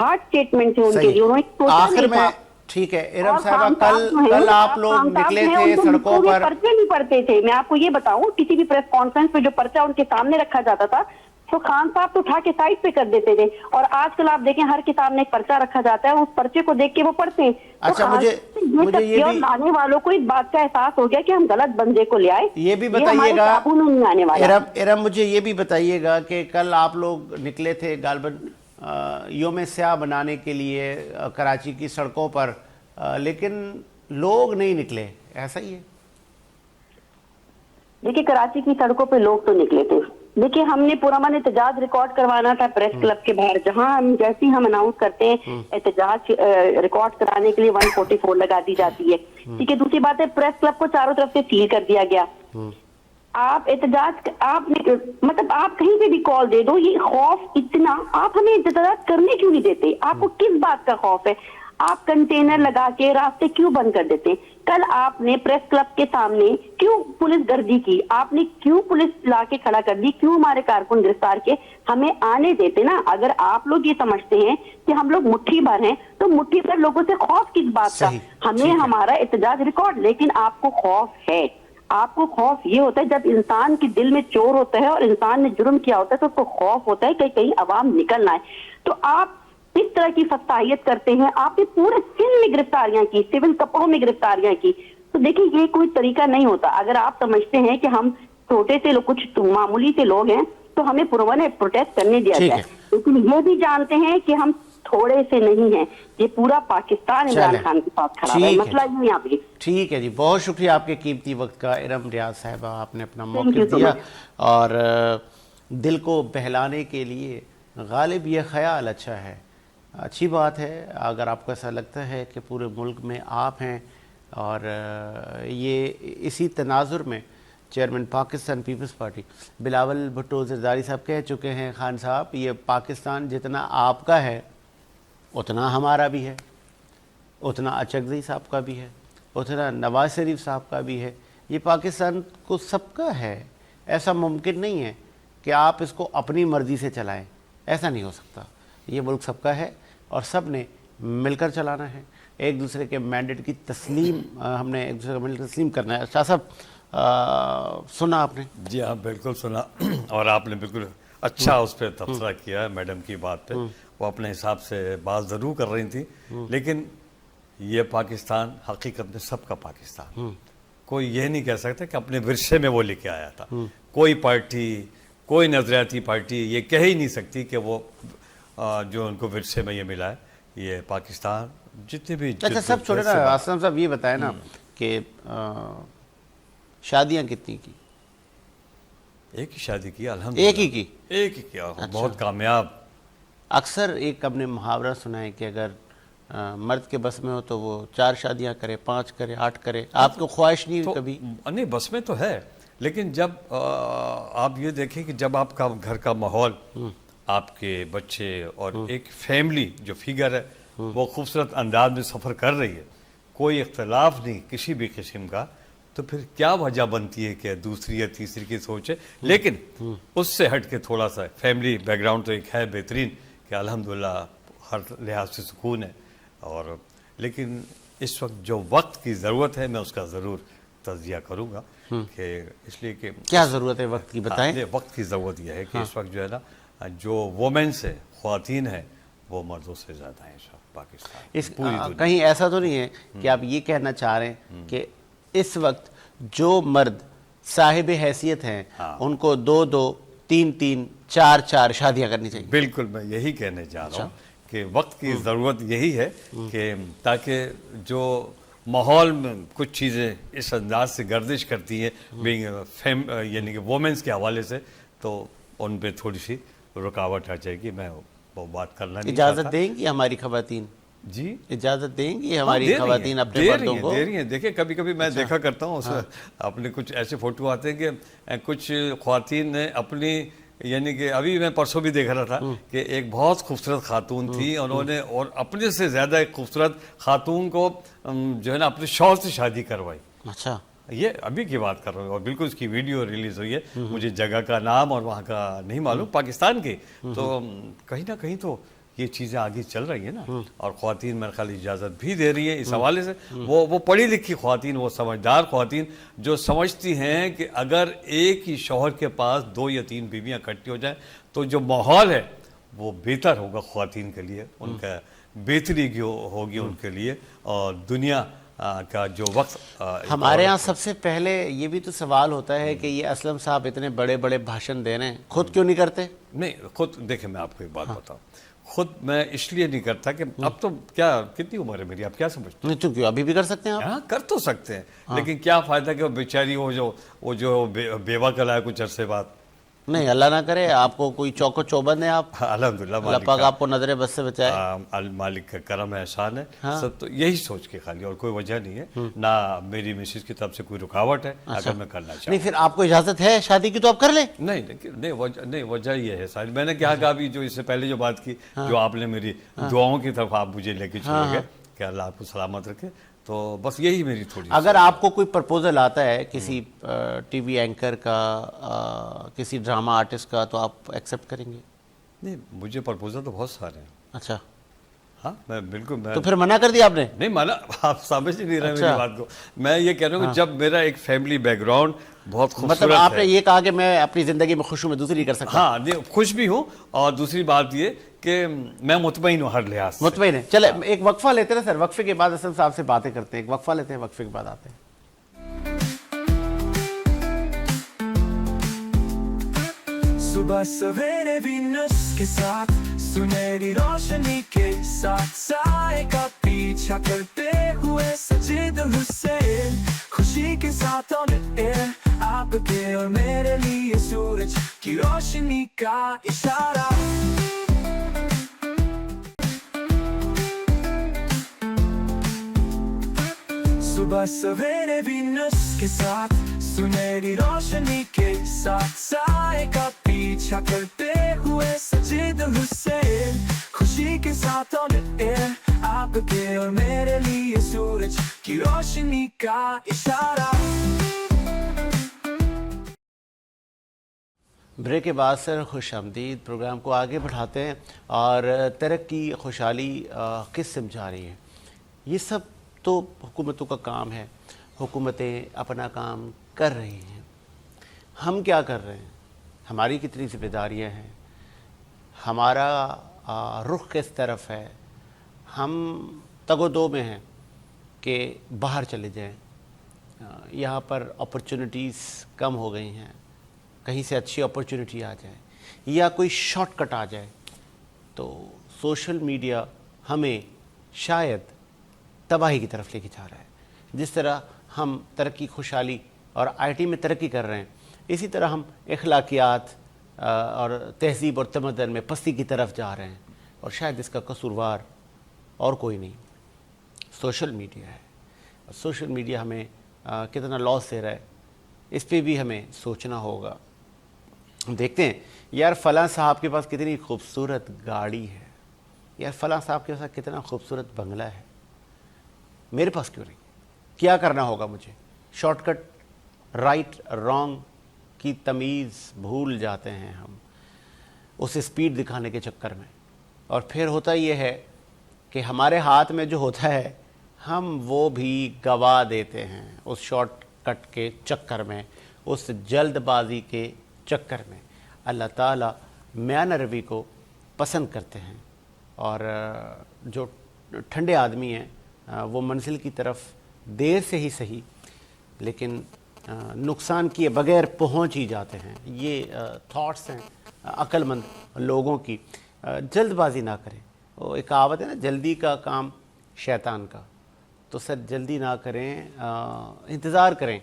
ہارڈ سٹیٹمنٹ ہے ان کے لیے. آخر میں ٹھیک ہے ارم صاحبہ، کل آپ لوگ نکلے تھے سڑکوں پر، پرچے نہیں پڑتے تھے. میں آپ کو یہ بتاؤں، کسی بھی پریس کانفرنس پہ جو پرچہ ان کے سامنے رکھا جاتا تھا تو خان صاحب تو اٹھا کے سائڈ پہ کر دیتے تھے. اور آج کل آپ دیکھیں ہر کے سامنے ایک پرچہ رکھا جاتا ہے، اس پرچے کو دیکھ کے وہ پڑھتے ہیں. اچھا مجھے یہ بھی لانے والوں کو اس بات کا احساس ہو گیا کہ ہم غلط بندے کو لے آئے. یہ بھی بتائیے گا ارم، مجھے یہ بھی بتائیے گا کہ کل آپ لوگ نکلے تھے غالباً یوم سیاہ بنانے کے لیے کراچی کی سڑکوں پر، لیکن لوگ نہیں نکلے، ایسا ہی ہے؟ دیکھیے کراچی کی سڑکوں پہ لوگ تو نکلے تھے. دیکھیے ہم نے پرامن احتجاج ریکارڈ کروانا تھا پریس کلب کے باہر، جہاں ہم جیسے ہم اناؤنس کرتے ہیں احتجاج ریکارڈ کرانے کے لیے 144 لگا دی جاتی ہے. ٹھیک ہے، دوسری بات ہے پریس کلب کو چاروں طرف سے سیل کر دیا گیا. آپ احتجاج آپ نے مطلب آپ کہیں پہ بھی کال دے دو، یہ خوف اتنا، آپ ہمیں احتجاج کرنے کیوں نہیں دیتے؟ آپ کو کس بات کا خوف ہے؟ آپ کنٹینر لگا کے راستے کیوں بند کر دیتے ہیں؟ کل آپ نے پریس کلب کے سامنے کیوں پولیس گردی کی؟ آپ نے کیوں پولیس لا کے کھڑا کر دی؟ کیوں ہمارے کارکن گرفتار کے؟ ہمیں آنے دیتے نا. اگر آپ لوگ یہ سمجھتے ہیں کہ ہم لوگ مٹھی بھر ہیں تو مٹھی بھر لوگوں سے خوف کس بات کا؟ ہمیں ہمارا احتجاج ریکارڈ، لیکن آپ کو خوف ہے. آپ کو خوف یہ ہوتا ہے جب انسان کے دل میں چور ہوتا ہے اور انسان نے جرم کیا ہوتا ہے تو اس کو خوف ہوتا ہے کہ کہیں عوام نکل نہ آئے. تو آپ اس طرح کی فتائیت کرتے ہیں. آپ نے پورے سندھ میں گرفتاریاں کی، سول کپڑوں میں گرفتاریاں کی. تو دیکھیں یہ کوئی طریقہ نہیں ہوتا. اگر آپ سمجھتے ہیں کہ ہم چھوٹے سے لوگ، کچھ معمولی سے لوگ ہیں، تو ہمیں پرامن پروٹیسٹ کرنے دیا جائے. لیکن یہ بھی جانتے ہیں کہ ہم تھوڑے سے نہیں ہیں، یہ پورا پاکستان عمران خان کے ساتھ کھڑا ہے. مسئلہ یوں یہاں پہ. ٹھیک ہے جی، بہت شکریہ آپ کے قیمتی وقت کا ارم ریاض صاحبہ، آپ نے اپنا موقف دیا اور دل کو بہلانے کے لیے. غالب یہ خیال اچھا ہے، اچھی بات ہے. اگر آپ کو ایسا لگتا ہے کہ پورے ملک میں آپ ہیں اور یہ اسی تناظر میں chairman Pakistan Peoples Party Bilawal Bhutto Zardari صاحب کہہ چکے ہیں، خان صاحب یہ پاکستان جتنا آپ کا ہے اتنا ہمارا بھی ہے، اتنا اچکزئی صاحب کا بھی ہے، اتنا نواز شریف صاحب کا بھی ہے. یہ پاکستان کو سب کا ہے. ایسا ممکن نہیں ہے کہ آپ اس کو اپنی مرضی سے چلائیں، ایسا نہیں ہو سکتا. یہ ملک سب کا ہے اور سب نے مل کر چلانا ہے. ایک دوسرے کے مینڈیٹ کی تسلیم، ہم نے ایک دوسرے کا مینڈیٹ تسلیم کرنا ہے. شاہ صاحب سنا آپ نے؟ جی ہاں بالکل سنا، اور آپ نے بالکل اچھا اس پہ تبصرہ کیا ہے میڈم کی بات پہ. وہ اپنے حساب سے بات ضرور کر رہی تھی، لیکن یہ پاکستان حقیقت میں سب کا پاکستان. کوئی یہ نہیں کہہ سکتا کہ اپنے ورثے میں وہ لے کے آیا تھا. کوئی پارٹی، کوئی نظریاتی پارٹی یہ کہہ ہی نہیں سکتی کہ وہ جو ان کو ورثے میں یہ ملا ہے. یہ پاکستان جتنے بھی اچھا سب چھوڑے نا، اسلم صاحب یہ بتائیں نا کہ شادیاں کتنی کی؟ ایک ہی شادی کی الحمدللہ. ایک ہی کیا، بہت کامیاب. اکثر ایک ہم نے محاورہ سنا ہے کہ اگر مرد کے بس میں ہو تو وہ 4 شادیاں کرے، 5 کرے، 8 کرے. آپ کو خواہش نہیں ہوئی کبھی؟ نہیں بس میں تو ہے، لیکن جب آپ یہ دیکھیں کہ جب آپ کا گھر کا ماحول، آپ کے بچے اور ایک فیملی جو فگر ہے وہ خوبصورت انداز میں سفر کر رہی ہے، کوئی اختلاف نہیں کسی بھی قسم کا، تو پھر کیا وجہ بنتی ہے کہ دوسری یا تیسری کی سوچ ہے. لیکن اس سے ہٹ کے تھوڑا سا فیملی بیک گراؤنڈ تو ایک ہے بہترین کہ الحمدللہ ہر لحاظ سے سکون ہے. اور لیکن اس وقت جو وقت کی ضرورت ہے میں اس کا ضرور تجزیہ کروں گا کہ اس لیے کہ کیا ضرورت ہے وقت کی بتائیں. وقت کی ضرورت یہ ہے کہ اس وقت جو ہے نا جو وومنس ہے خواتین ہیں وہ مردوں سے زیادہ ہیں اس وقت پاکستان. کہیں ایسا تو نہیں ہے کہ آپ یہ کہنا چاہ رہے ہیں کہ اس وقت جو مرد صاحب حیثیت ہیں ان کو 2 3 4 شادیاں کرنی چاہیے؟ بالکل میں یہی کہنے جا رہا ہوں کہ وقت کی ضرورت یہی ہے کہ تاکہ جو ماحول میں کچھ چیزیں اس انداز سے گردش کرتی ہیں یعنی کہ وومنس کے حوالے سے تو ان پہ تھوڑی سی رکاوٹ آ جائے گی. میں وہ بات کرنا نہیں چاہتا. اجازت دیں گی ہماری خواتین؟ جی اجازت دیں گی ہماری خواتین اپنے مردوں کو؟ دے رہی ہیں. دیکھیں کبھی کبھی میں دیکھا کرتا ہوں اپنے کچھ ایسے فوٹو آتے ہیں کہ کچھ خواتین نے اپنی یعنی کہ ابھی میں پرسوں بھی دیکھ رہا تھا کہ ایک بہت خوبصورت خاتون تھی انہوں نے اور اپنے سے زیادہ ایک خوبصورت خاتون کو جو ہے نا اپنے شوہر سے شادی کروائی. اچھا یہ ابھی کی بات کر رہا ہوں اور بالکل اس کی ویڈیو ریلیز ہوئی ہے. مجھے جگہ کا نام اور وہاں کا نہیں معلوم پاکستان کی. تو کہیں نہ کہیں تو یہ چیزیں آگے چل رہی ہیں نا اور خواتین میرے خیال اجازت بھی دے رہی ہیں اس حوالے سے. وہ پڑھی لکھی خواتین وہ سمجھدار خواتین جو سمجھتی ہیں کہ اگر ایک ہی شوہر کے پاس 2 یا 3 بیویاں اکٹھی ہو جائیں تو جو ماحول ہے وہ بہتر ہوگا خواتین کے لیے. ان کا بہتری ہوگی ان کے لیے اور دنیا کا جو وقت ہمارے ہاں سب سے پہلے یہ بھی تو سوال ہوتا ہے کہ یہ اسلم صاحب اتنے بڑے بڑے بھاشن دے رہے ہیں خود کیوں نہیں کرتے؟ نہیں خود دیکھیں میں آپ کو ایک بات بتاؤں خود میں اس لیے نہیں کرتا کہ اب تو کیا کتنی عمر ہے میری آپ کیا سمجھتے ہیں؟ کیوں ابھی بھی کر سکتے ہیں آپ؟ ہاں کر تو سکتے ہیں لیکن کیا فائدہ کہ وہ بیچاری وہ جو بیوہ کلائے کچھ عرصے بعد. نہیں اللہ نہ کرے آپ کو کوئی چوک و چوبند ہے آپ. الحمدللہ اللہ پاک آپ کو نظر بد سے بچائے. مالک کا کرم احسان ہے. سب تو یہی سوچ کے خالی اور کوئی وجہ نہیں ہے. نہ میری مسز کی طرف سے کوئی رکاوٹ ہے اگر میں کرنا چاہوں. نہیں پھر آپ کو اجازت ہے شادی کی تو آپ کر لیں. نہیں وجہ یہ ہے ساری میں نے کہا کہ ابھی جو اس سے پہلے جو بات کی جو آپ نے میری دعاؤں کی طرف آپ مجھے لے کے چلے گئے کہ اللہ آپ کو سلامت رکھے. تو بس یہی میری تھوڑی. اگر آپ کو کوئی پرپوزل آتا ہے کسی ٹی وی اینکر کا کسی ڈرامہ آرٹسٹ کا تو آپ ایکسیپٹ کریں گے؟ نہیں مجھے پرپوزل تو بہت سارے ہیں. اچھا ہاں میں بالکل تو پھر منع کر دیا آپ نے؟ نہیں منع آپ سمجھ نہیں رہے میری بات کو. میں یہ کہہ رہا ہوں کہ جب میرا ایک فیملی بیک گراؤنڈ بہت خوبصورت ہے. مطلب آپ نے یہ کہا کہ میں اپنی زندگی میں خوش ہوں میں دوسری نہیں کر سکتا؟ ہاں خوش بھی ہوں اور دوسری بات یہ کہ میں مطمئن ہوں ہر لحاظ سے. مطمئن ہے. چلے ایک وقفہ لیتے ہیں سر. وقفے کے بعد اسلم صاحب سے باتیں کرتے ہیں. ایک وقفہ لیتے ہیں وقفے کے بعد آتے ہیں. صبح سویرے وینس کے ساتھ سنہری روشنی کے ساتھ سائے کا پیچھا کرتے ہوئے سجید حسین خوشی کے ساتھ آپ کے اور میرے لیے سورج کی روشنی کا اشارہ. صبح سویرے وینس کے ساتھ سنہری روشنی کے ساتھ سائے کا پیچھا کرتے ہوئے سجید حسین خوشی کے ساتھ آپ کے اور میرے لیے سورج کی روشنی کا اشارہ. بریک کے بعد سر خوش آمدید. پروگرام کو آگے بڑھاتے ہیں اور ترقی خوشحالی کس سمت جا رہی ہے یہ سب تو حکومتوں کا کام ہے. حکومتیں اپنا کام کر رہی ہیں. ہم کیا کر رہے ہیں؟ ہماری کتنی ذمہ داریاں ہیں؟ ہمارا رخ کس طرف ہے؟ ہم تگ و دو میں ہیں کہ باہر چلے جائیں. یہاں پر اپرچونٹیز کم ہو گئی ہیں. کہیں سے اچھی اپرچونٹی آ جائے یا کوئی شارٹ کٹ آ جائے تو سوشل میڈیا ہمیں شاید تباہی کی طرف لے کے جا رہا ہے. جس طرح ہم ترقی خوشحالی اور آئی ٹی میں ترقی کر رہے ہیں اسی طرح ہم اخلاقیات اور تہذیب اور تمدن میں پستی کی طرف جا رہے ہیں اور شاید اس کا قصوروار اور کوئی نہیں سوشل میڈیا ہے. سوشل میڈیا ہمیں کتنا لاس دے رہا ہے اس پہ بھی ہمیں سوچنا ہوگا. ہم دیکھتے ہیں یار فلاں صاحب کے پاس کتنی خوبصورت گاڑی ہے, یار فلاں صاحب کے پاس کتنا خوبصورت بنگلہ ہے, میرے پاس کیوں نہیں؟ کیا کرنا ہوگا مجھے؟ शॉर्ट कट राइट रॉन्ग की तमीज़ भूल जाते हैं हम उसे स्पीड दिखाने के चक्कर में। और फिर होता ये है कि हमारे हाथ में जो होता है हम वो भी गवा देते हैं उस शॉर्ट कट के चक्कर में, उस जल्दबाजी के चक्कर में। अल्लाह ताला म्यान रवि को पसंद करते हैं और जो ठंडे आदमी हैं वो मंजिल की तरफ देर से ही सही लेकिन नुकसान किए बगैर पहुंच ही जाते हैं। ये थॉट्स हैं अक्लमंद लोगों की। जल्दबाजी ना करें। वो एक कहावत है ना, जल्दी का काम शैतान का। तो सर जल्दी ना करें, इंतज़ार करें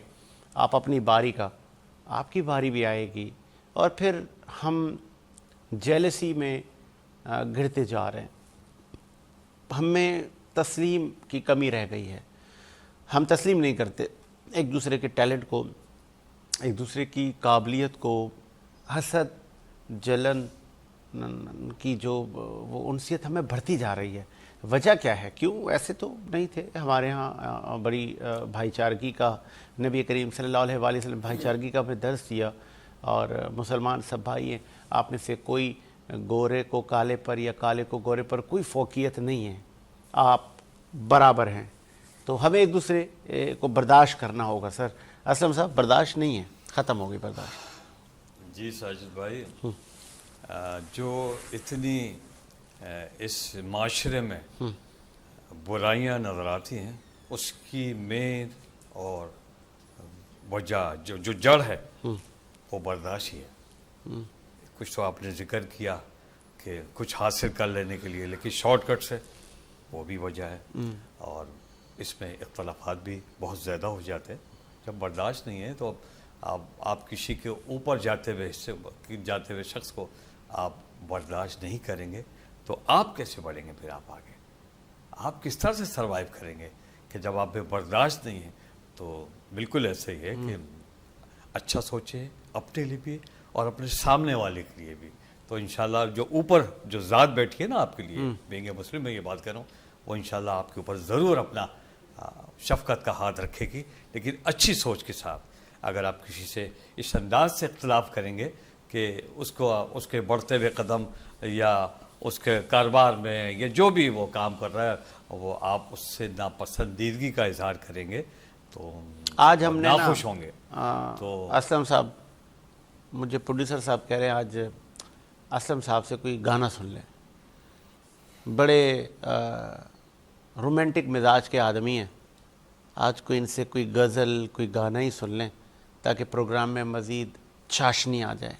आप अपनी बारी का, आपकी बारी भी आएगी। और फिर हम जेलसी में घिरते जा रहे हैं। हमें तस्लीम की कमी रह गई है। हम तस्लीम नहीं करते एक दूसरे के टैलेंट को, एक दूसरे की काबिलियत को। हसद जलन की जो वो उनसियत हमें बढ़ती जा रही है। वजह क्या है? क्यों? ऐसे तो नहीं थे हमारे यहाँ बड़ी भाईचारगी का, नबी करीम सल्लल्लाहु अलैहि वसल्लम भाईचारगी का हमें दर्स दिया। और मुसलमान सब भाई हैं, आप में से कोई गोरे को काले पर या काले को गोरे पर कोई फ़ौक़ियत नहीं है, आप बराबर हैं। तो हमें एक दूसरे को बर्दाश्त करना होगा। सर असलम साहब बर्दाश्त नहीं है, ख़त्म हो गई बर्दाश्त। जी साजिद भाई, जो इतनी इस माशरे में बुराइयां नज़र आती हैं उसकी मेन और वजह जो जड़ है वो बर्दाश्त ही है। कुछ तो आपने जिक्र किया कि कुछ हासिल कर लेने के लिए, लेकिन शॉर्टकट से वो भी वजह है। और इसमें इख्तलाफात भी बहुत ज़्यादा हो जाते हैं। जब बर्दाश्त नहीं है तो आप किसी के ऊपर जाते हुए शख्स को आप बर्दाश्त नहीं करेंगे तो आप कैसे बढ़ेंगे? फिर आप आगे आप किस तरह से सरवाइव करेंगे कि जब आप में बर्दाश्त नहीं है? तो बिल्कुल ऐसे ही है कि अच्छा सोचें अपने लिए भी और अपने सामने वाले के लिए भी। तो इंशाल्लाह जो ऊपर जो ज़ात बैठी है ना आपके लिए, बेंगे मुस्लिम में ये बात कर रहा हूँ, वो इंशाल्लाह आपके ऊपर ज़रूर अपना शफ़क़त का हाथ रखेगी, लेकिन अच्छी सोच के साथ। अगर आप किसी से इस अंदाज से इख्तलाफ करेंगे कि उसके बढ़ते हुए कदम या उसके कारोबार में या जो भी वो काम कर रहा है वो आप उससे नापसंदीदगी का इजहार करेंगे तो आज हमने नाखुश होंगे। तो असलम साहब, मुझे प्रोड्यूसर साहब कह रहे हैं आज असलम साहब से कोई गाना सुन लें। बड़े रोमांटिक मिजाज के आदमी हैं, आज कोई इनसे कोई गज़ल कोई गाना ही सुन लें ताकि प्रोग्राम में मज़ीद चाशनी आ जाए।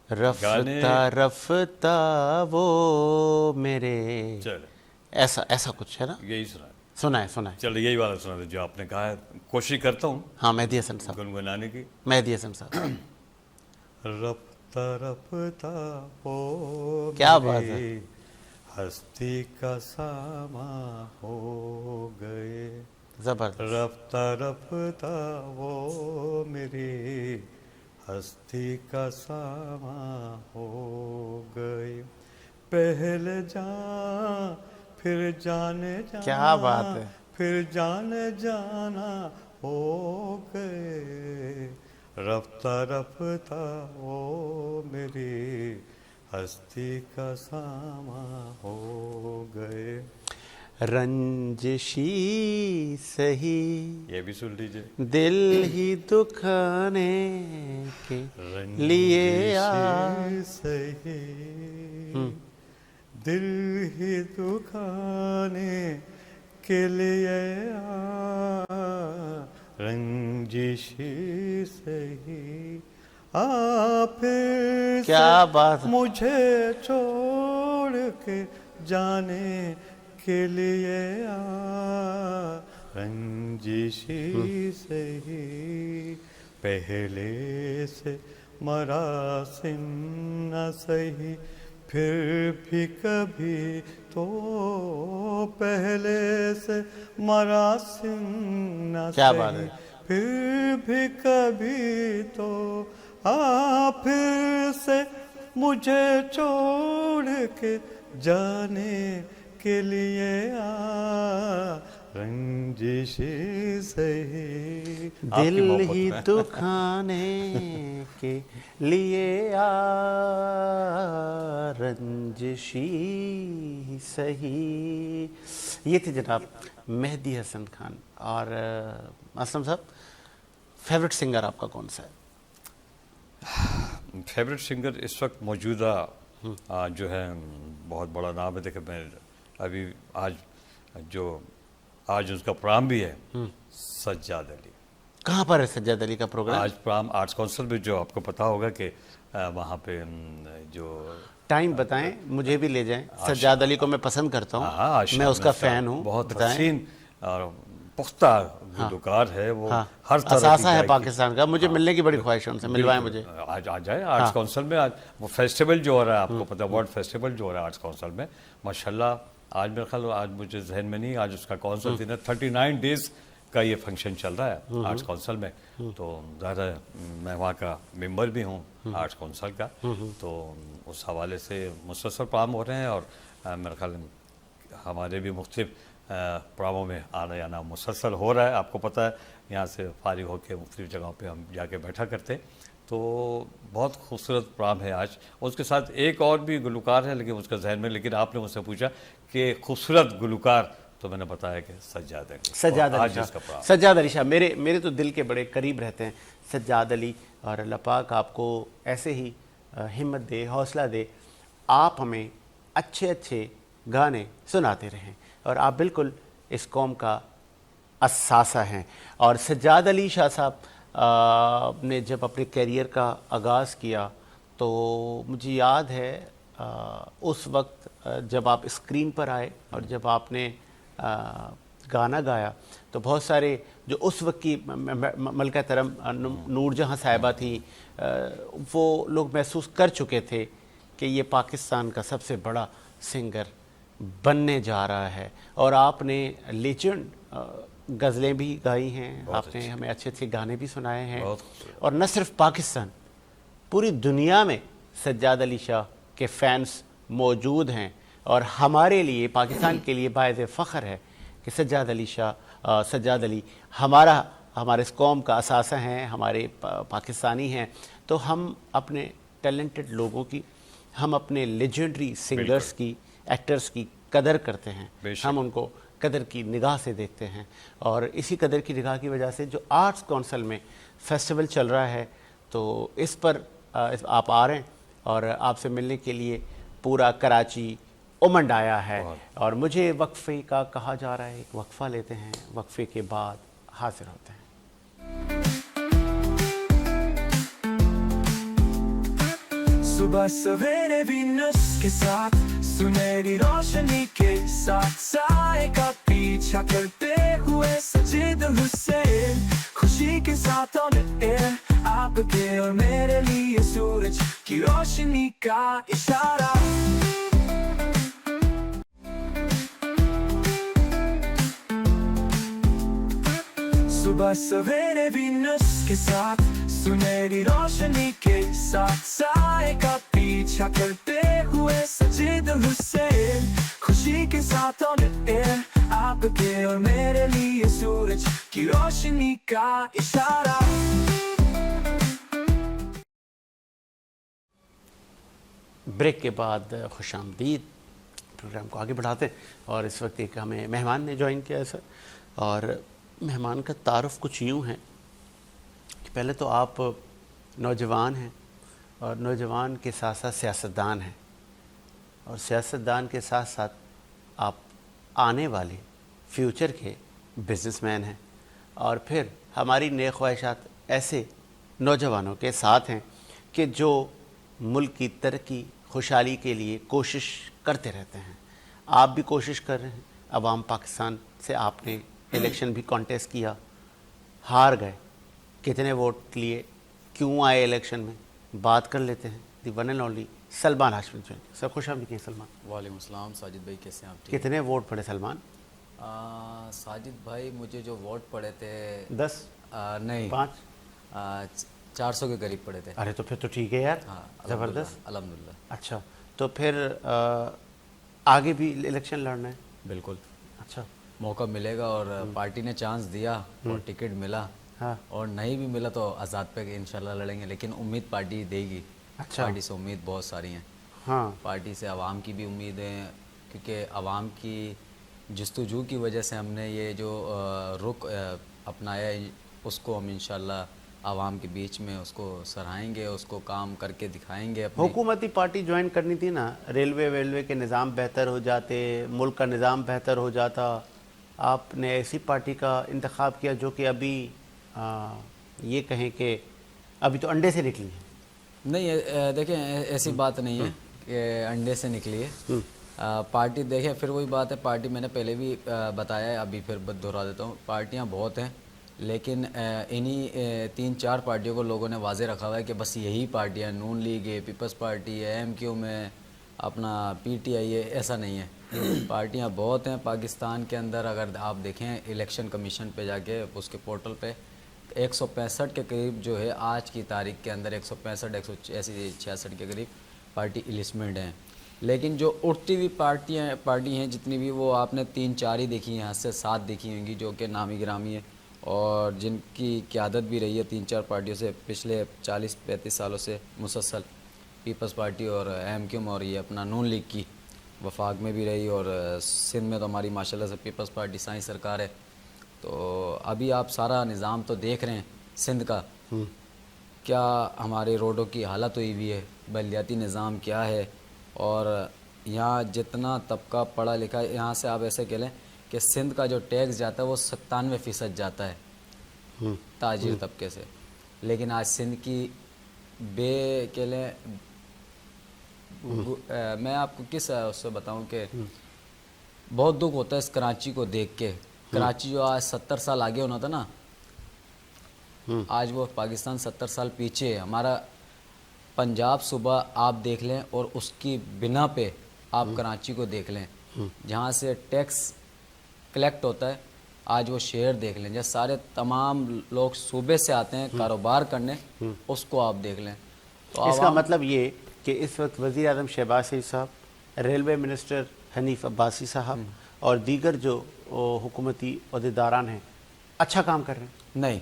रफ्ता रफ्ता वो मेरे, ऐसा कुछ है ना? यही सुना है। चलो यही वाला सुना जो आपने कहा है, कोशिश करता हूँ। हाँ मेहदी हसन साहब गुनगुनाने की। मेहदी हसन साहब रफ्ता रफ्ता वो क्या बात है, हस्ती का सामा हो गए। जबरदस्त। रफ्ता रफ्ता वो मेरी हस्ती का सामा हो गए। पहले फिर जाने जाना, क्या बात है, फिर जाने जाना हो गए। रफ्ता रफ्ता वो मेरी हस्ती का सामा हो गए। रंजिशी सही, ये भी सुन लीजिए, दिल ही दुखाने के लिए सही, दिल ही दुखाने के लिए रंजिशी सही। फिर क्या बात, मुझे छोड़ के जाने के लिए रंजिशी सही। पहले से मरासिम न सही, फिर भी कभी तो पहले से मरासिम न सही, फिर भी कभी तो फिर से मुझे छोड़ के जाने के लिए रंजिश सही दिल ही दुखाने के लिए आ रंजिशी सही। ये थे जनाब मेहदी हसन खान। और असलम साहब, फेवरेट सिंगर आपका कौन सा है? फेवरेट सिंगर इस वक्त मौजूदा जो है बहुत बड़ा नाम है। देखिए मैं अभी आज उसका प्रोग्राम भी है, सज्जाद अली। कहाँ पर है सज्जाद अली का प्रोग्राम? आज प्रोग्राम आर्ट्स काउंसिल में, जो आपको पता होगा कि वहाँ पे जो टाइम बताएं, मुझे भी ले जाएं। सज्जाद अली को मैं पसंद करता हूँ, मैं उसका फ़ैन हूँ। बहुत हसीन और पुख्ता गुलकार है वो। हर तरह असासा है पाकिस्तान का। मुझे मिलने की बड़ी ख्वाहिश है उनसे, मिलवाएं मुझे। आज आ जाए आर्ट्स काउंसिल में। आज वो फेस्टिवल जो हो रहा है, आपको पता है वर्ल्ड फेस्टिवल जो हो रहा है आर्ट्स काउंसिल में, माशाल्लाह। आज मेरे ख्याल, आज मुझे जहन में नहीं, आज उसका कौन सा दिन है, 39 डेज का ये फंक्शन चल रहा है आर्ट्स काउंसिल में। तो ज़्यादा मैं वहाँ का मेंबर भी हूँ आर्ट्स काउंसिल का, तो उस हवाले से मुसलसल प्रोग्राम हो रहे हैं। और मेरे ख्याल हमारे भी मुख्तलिफ प्रोग्रामों में आना जाना मुसलसल हो रहा है। आपको पता है यहाँ से फारिग होकर मुख्तलिफ जगहों पे हम जाके बैठा करते हैं। तो बहुत खूबसूरत प्रोग्राम है आज। उसके साथ एक और भी गुलकार है, लेकिन उसका जहन में, लेकिन आपने मुझसे पूछा कि खूबसूरत गुलकार, तो मैंने बताया कि सज्जाद अली। सज्जाद अली साहब मेरे तो दिल के बड़े करीब रहते हैं सज्जाद अली। और अल्लाह पाक आपको ऐसे ही हिम्मत दे, हौसला दे, आप हमें अच्छे अच्छे गाने सुनाते रहें। और आप बिल्कुल इस कौम का असासा हैं। और सज्जाद अली शाह साहब ने जब अपने कैरियर का आगाज़ किया, तो मुझे याद है उस वक्त जब आप स्क्रीन पर आए और जब आपने गाना गाया, तो बहुत सारे जो उस वक्त की मलका तरम नूर जहाँ साहिबा थी, वो लोग महसूस कर चुके थे कि ये पाकिस्तान का सबसे बड़ा सिंगर बनने जा रहा है। और आपने लेजेंड गज़लें भी गाई हैं, आपने हमें अच्छे अच्छे गाने भी सुनाए हैं। और न सिर्फ पाकिस्तान, पूरी दुनिया में सज्जाद अली शाह के फैंस मौजूद हैं। और हमारे लिए, पाकिस्तान के लिए बायज़ फ़ख्र है कि सज्जाद अली हमारे इस कौम का असासा हैं, हमारे पाकिस्तानी हैं। तो हम अपने टैलेंटेड लोगों की, हम अपने लेजेंडरी सिंगर्स की, एक्टर्स की कदर करते हैं। हम उनको कदर की निगाह से देखते हैं। और इसी कदर की निगाह की वजह से जो आर्ट्स काउंसिल में फेस्टिवल चल रहा है, तो इस पर आप आ रहे हैं और आपसे मिलने के लिए पूरा कराची उमंड आया है। और मुझे वक्फे का कहा जा रहा है, एक वक्फा लेते हैं, वक्फे के बाद हाजिर होते हैं। सुबह सवेरे वीनस के साथ, सुनहरी रोशनी के साथ, साए का पीछा करते हुए सजीद हुसैन, खुशी के साथ ऑन एयर, आपके और मेरे लिए सूरज की रोशनी का इशारा। सुबह सवेरे वीनस के साथ, सुनहरी रोशनी के साथ, साए का पीछा करते हुए सजीद हुसैन, खुशी के साथ ऑन एयर, आपके और मेरे लिए सूरज की रोशनी का इशारा। ब्रेक के बाद खुशामदीद, प्रोग्राम को आगे बढ़ाते हैं। और इस वक्त एक हमें मेहमान ने ज्वाइन किया है सर। और मेहमान का तारुफ कुछ यूँ है कि पहले तो आप नौजवान हैं, और नौजवान के साथ साथ सियासतदान हैं, और सियासतदान के साथ साथ आप आने वाले फ्यूचर के बिजनेसमैन हैं। और फिर हमारी नेक ख्वाहिशात ऐसे नौजवानों के साथ हैं कि जो मुल्क की तरक्की, खुशहाली के लिए कोशिश करते रहते हैं। आप भी कोशिश कर रहे हैं। अवाम पाकिस्तान से आपने इलेक्शन भी कॉन्टेस्ट किया, हार गए। कितने वोट लिए, क्यों आए इलेक्शन में, बात कर लेते हैं। The one and only Salman Hashmi join. Sir खुश आमदीद हैं सलमान। वालेकुम अस्सलाम साजिद भाई, कैसे हैं आप? कितने वोट पड़े सलमान? साजिद भाई मुझे जो वोट पड़े थे 10 नहीं 5 400 के करीब पड़े थे। अरे तो फिर तो ठीक है यार। हाँ, ज़बरदस्त, अल्हम्दुलिल्लाह। अच्छा, तो फिर आगे भी इलेक्शन लड़ना है? बिल्कुल। अच्छा, मौका मिलेगा और पार्टी ने चांस दिया और टिकट मिला हाँ। और नहीं भी मिला तो आज़ाद पे इंशाल्लाह लड़ेंगे, लेकिन उम्मीद पार्टी देगी। अच्छा। पार्टी से उम्मीद बहुत सारी हैं। हाँ पार्टी से आवाम की भी उम्मीद है, क्योंकि आवाम की जस्तजू की वजह से हमने ये जो रुख अपनाया है, उसको हम इंशाल्लाह आवाम के बीच में उसको सराहेंगे, उसको काम करके दिखाएंगे अपनी। हुकूमती पार्टी ज्वाइन करनी थी ना, रेलवे के निज़ाम बेहतर हो जाते, मुल्क का निज़ाम बेहतर हो जाता। आपने ऐसी पार्टी का इंतखाब किया जो कि अभी ये कहें कि अभी तो अंडे से निकली है। नहीं देखें, ऐसी बात नहीं है कि अंडे से निकली है। पार्टी देखें, फिर वही बात है, पार्टी मैंने पहले भी बताया है, अभी फिर दोहरा देता हूँ। पार्टियाँ बहुत हैं, लेकिन इन्हीं 3-4 पार्टियों को लोगों ने वाज़े रखा हुआ है कि बस यही पार्टियाँ, नून लीग है, पीपल्स पार्टी है, MQ में अपना PTI है। ऐसा नहीं है, पार्टियाँ बहुत हैं पाकिस्तान के अंदर। अगर आप देखें इलेक्शन कमीशन पे जाके उसके पोर्टल पे 165 के करीब जो है आज की तारीख के अंदर 165-186 के करीब पार्टी इलिस्टमेंट हैं। लेकिन जो उठती हुई पार्टी हैं जितनी भी, वो आपने 3-4 ही देखी हैं, यहाँ से 7 देखी होंगी जो कि नामी गिरामी है और जिनकी क़यादत भी रही है 3-4 पार्टियों से पिछले 40-35 सालों से मुसलसल। पीपल्स पार्टी और MQ और ये अपना नून लीग की वफाक में भी रही, और सिंध में तो हमारी माशाल्लाह से पीपल्स पार्टी साईं सरकार है। तो अभी आप सारा निज़ाम तो देख रहे हैं सिंध का, क्या हमारे रोडों की हालत हुई हुई है, बलदियाती निज़ाम क्या है, और यहाँ जितना तबका पढ़ा लिखा है, यहाँ से आप ऐसे कह लें कि सिंध का जो टैक्स जाता है वो 97% जाता है ताजिर तबके से। लेकिन आज सिंध की कह लें मैं आपको किस उससे बताऊं कि बहुत दुख होता है इस कराची को देख के। कराची जो आज 70 साल आगे होना था ना, आज वो पाकिस्तान 70 साल पीछे है। हमारा पंजाब सूबा आप देख लें और उसकी बिना पे आप कराची को देख लें, जहाँ से टैक्स कलेक्ट होता है, आज वो शहर देख लें, जैसे सारे तमाम लोग सूबे से आते हैं कारोबार करने, उसको आप देख लें। तो इसका मतलब ये कि इस वक्त वज़ीर आज़म शहबाज शरीफ साहब, रेलवे मिनिस्टर हनीफ अब्बासी साहब और दीगर जो हुकूमती अहदेदारान हैं अच्छा काम कर रहे हैं। नहीं,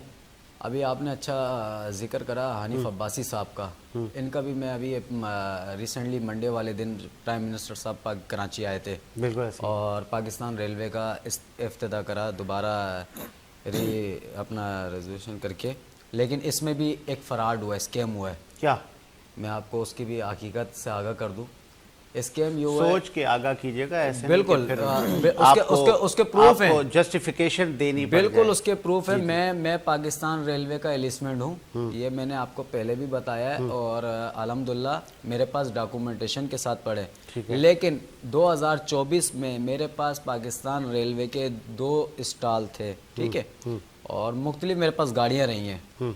अभी आपने अच्छा जिक्र करा हनीफ अब्बासी साहब का, इनका भी मैं अभी रिसेंटली मंडे वाले दिन प्राइम मिनिस्टर साहब कराची आए थे, बिल्कुल, और पाकिस्तान रेलवे का इफ्तिताह करा दोबारा अपना रेजोल्यूशन करके। लेकिन इसमें भी एक फ्रॉड हुआ है, स्कैम हुआ है। क्या? मैं आपको उसकी भी हकीकत से आगाह कर दूं। स्कैम ये हुआ है, सोच के आगाह कीजिएगा, ऐसे बिल्कुल उसके प्रूफ हैं, जस्टिफिकेशन देनी बिल्कुल उसके प्रूफ है। मैं पाकिस्तान रेलवे का एलिस्टमेंट हूँ, ये मैंने आपको पहले भी बताया है, और अल्हम्दुलिल्लाह मेरे पास डॉक्यूमेंटेशन के साथ पड़े। लेकिन 2024 में मेरे पास पाकिस्तान रेलवे के 2 स्टॉल थे, ठीक है, और मुख्तलिफ मेरे पास गाड़ियाँ रही हैं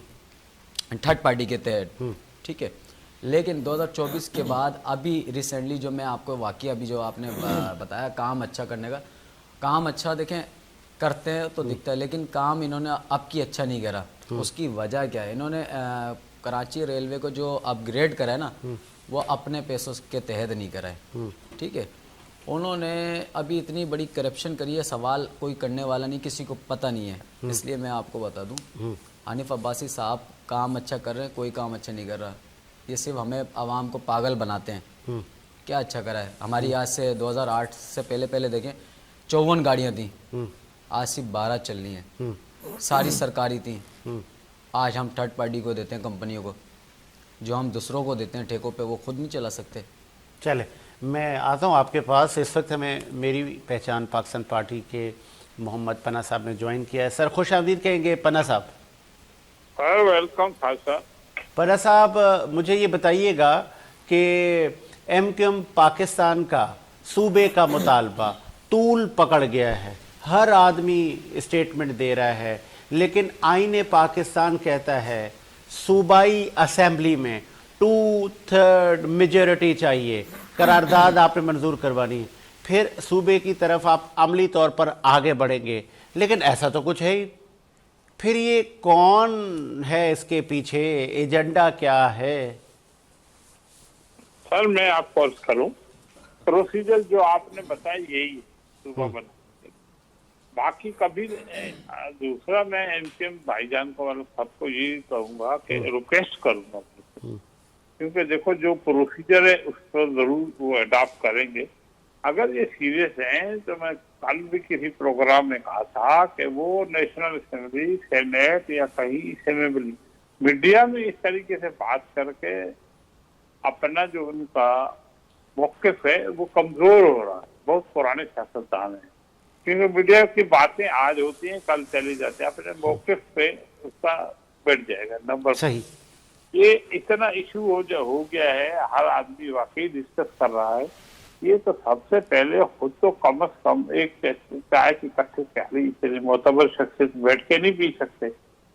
थर्ड पार्टी के तहत, ठीक है। लेकिन 2024 के बाद अभी रिसेंटली जो मैं आपको वाकई अभी जो आपने बताया काम अच्छा करने का, काम अच्छा देखें करते हैं तो दिखता है, लेकिन काम इन्होंने अब की अच्छा नहीं करा। उसकी वजह क्या है? इन्होंने कराची रेलवे को जो अपग्रेड करा है ना, वो अपने पैसों के तहत नहीं करा है, ठीक है। उन्होंने अभी इतनी बड़ी करप्शन करी है, सवाल कोई करने वाला नहीं, किसी को पता नहीं है। इसलिए मैं आपको बता दूं, हनीफ अब्बासी साहब काम अच्छा कर रहे हैं, कोई काम अच्छा नहीं कर रहा। ये सिर्फ हमें आवाम को पागल बनाते हैं। क्या अच्छा करा है? हमारी आज से 2008 से पहले देखें 54 गाड़ियाँ थी, आज सिर्फ 12 चल रही हैं, सारी सरकारी थी। आज हम थर्ड पार्टी को देते हैं, कंपनियों को, जो हम दूसरों को देते हैं ठेकों पे, वो खुद नहीं चला सकते। चले, मैं आता हूँ आपके पास। इस वक्त हमें मेरी पहचान पाकिस्तान पार्टी के मोहम्मद पन्ना साहब ने ज्वाइन किया है। सर खुश आमदीद कहेंगे पन्ना साहब। वेलकम खासा। पन्ना साहब मुझे ये बताइएगा कि MQM पाकिस्तान का सूबे का मुतालबा तूल पकड़ गया है, हर आदमी स्टेटमेंट दे रहा है, लेकिन आईने पाकिस्तान कहता है सूबाई असेंबली में 2/3 मेजॉरिटी चाहिए, करारदाद आपने मंजूर करवानी है, फिर सूबे की तरफ आप अमली तौर पर आगे बढ़ेंगे, लेकिन ऐसा तो कुछ है ही। फिर ये कौन है इसके पीछे, एजेंडा क्या है? सर मैं आपको अर्ज करूं, प्रोसीजर जो आपने बताया यही है, सुबह बना बाकी कभी दूसरा मैं एमकेएम भाईजान को वालों सबको ये कहूंगा कि रिक्वेस्ट करूंगा, क्योंकि देखो जो प्रोसीजर है उस पर जरूर वो अडॉप्ट करेंगे। अगर ये सीरियस हैं तो मैं कल भी किसी प्रोग्राम में कहा था कि वो नेशनल असेंबली, सेनेट या कहीं असेंबली मीडिया में इस तरीके से बात करके अपना जो उनका मौक़िफ़ है वो कमजोर हो रहा है। बहुत पुराने सियासतदान हैं, क्योंकि मीडिया की बातें आज होती हैं कल चली जाती हैं, अपने मौक़िफ़ पे उसका बैठ जाएगा। नंबर सही। ये इतना इशू हो गया है, हर आदमी वाकई डिस्कस कर रहा है। ये तो सबसे पहले खुद तो कम से कम एक चाय की कट्टे प्याली इतने मोतबर शख्सियत बैठ के नहीं पी सकते।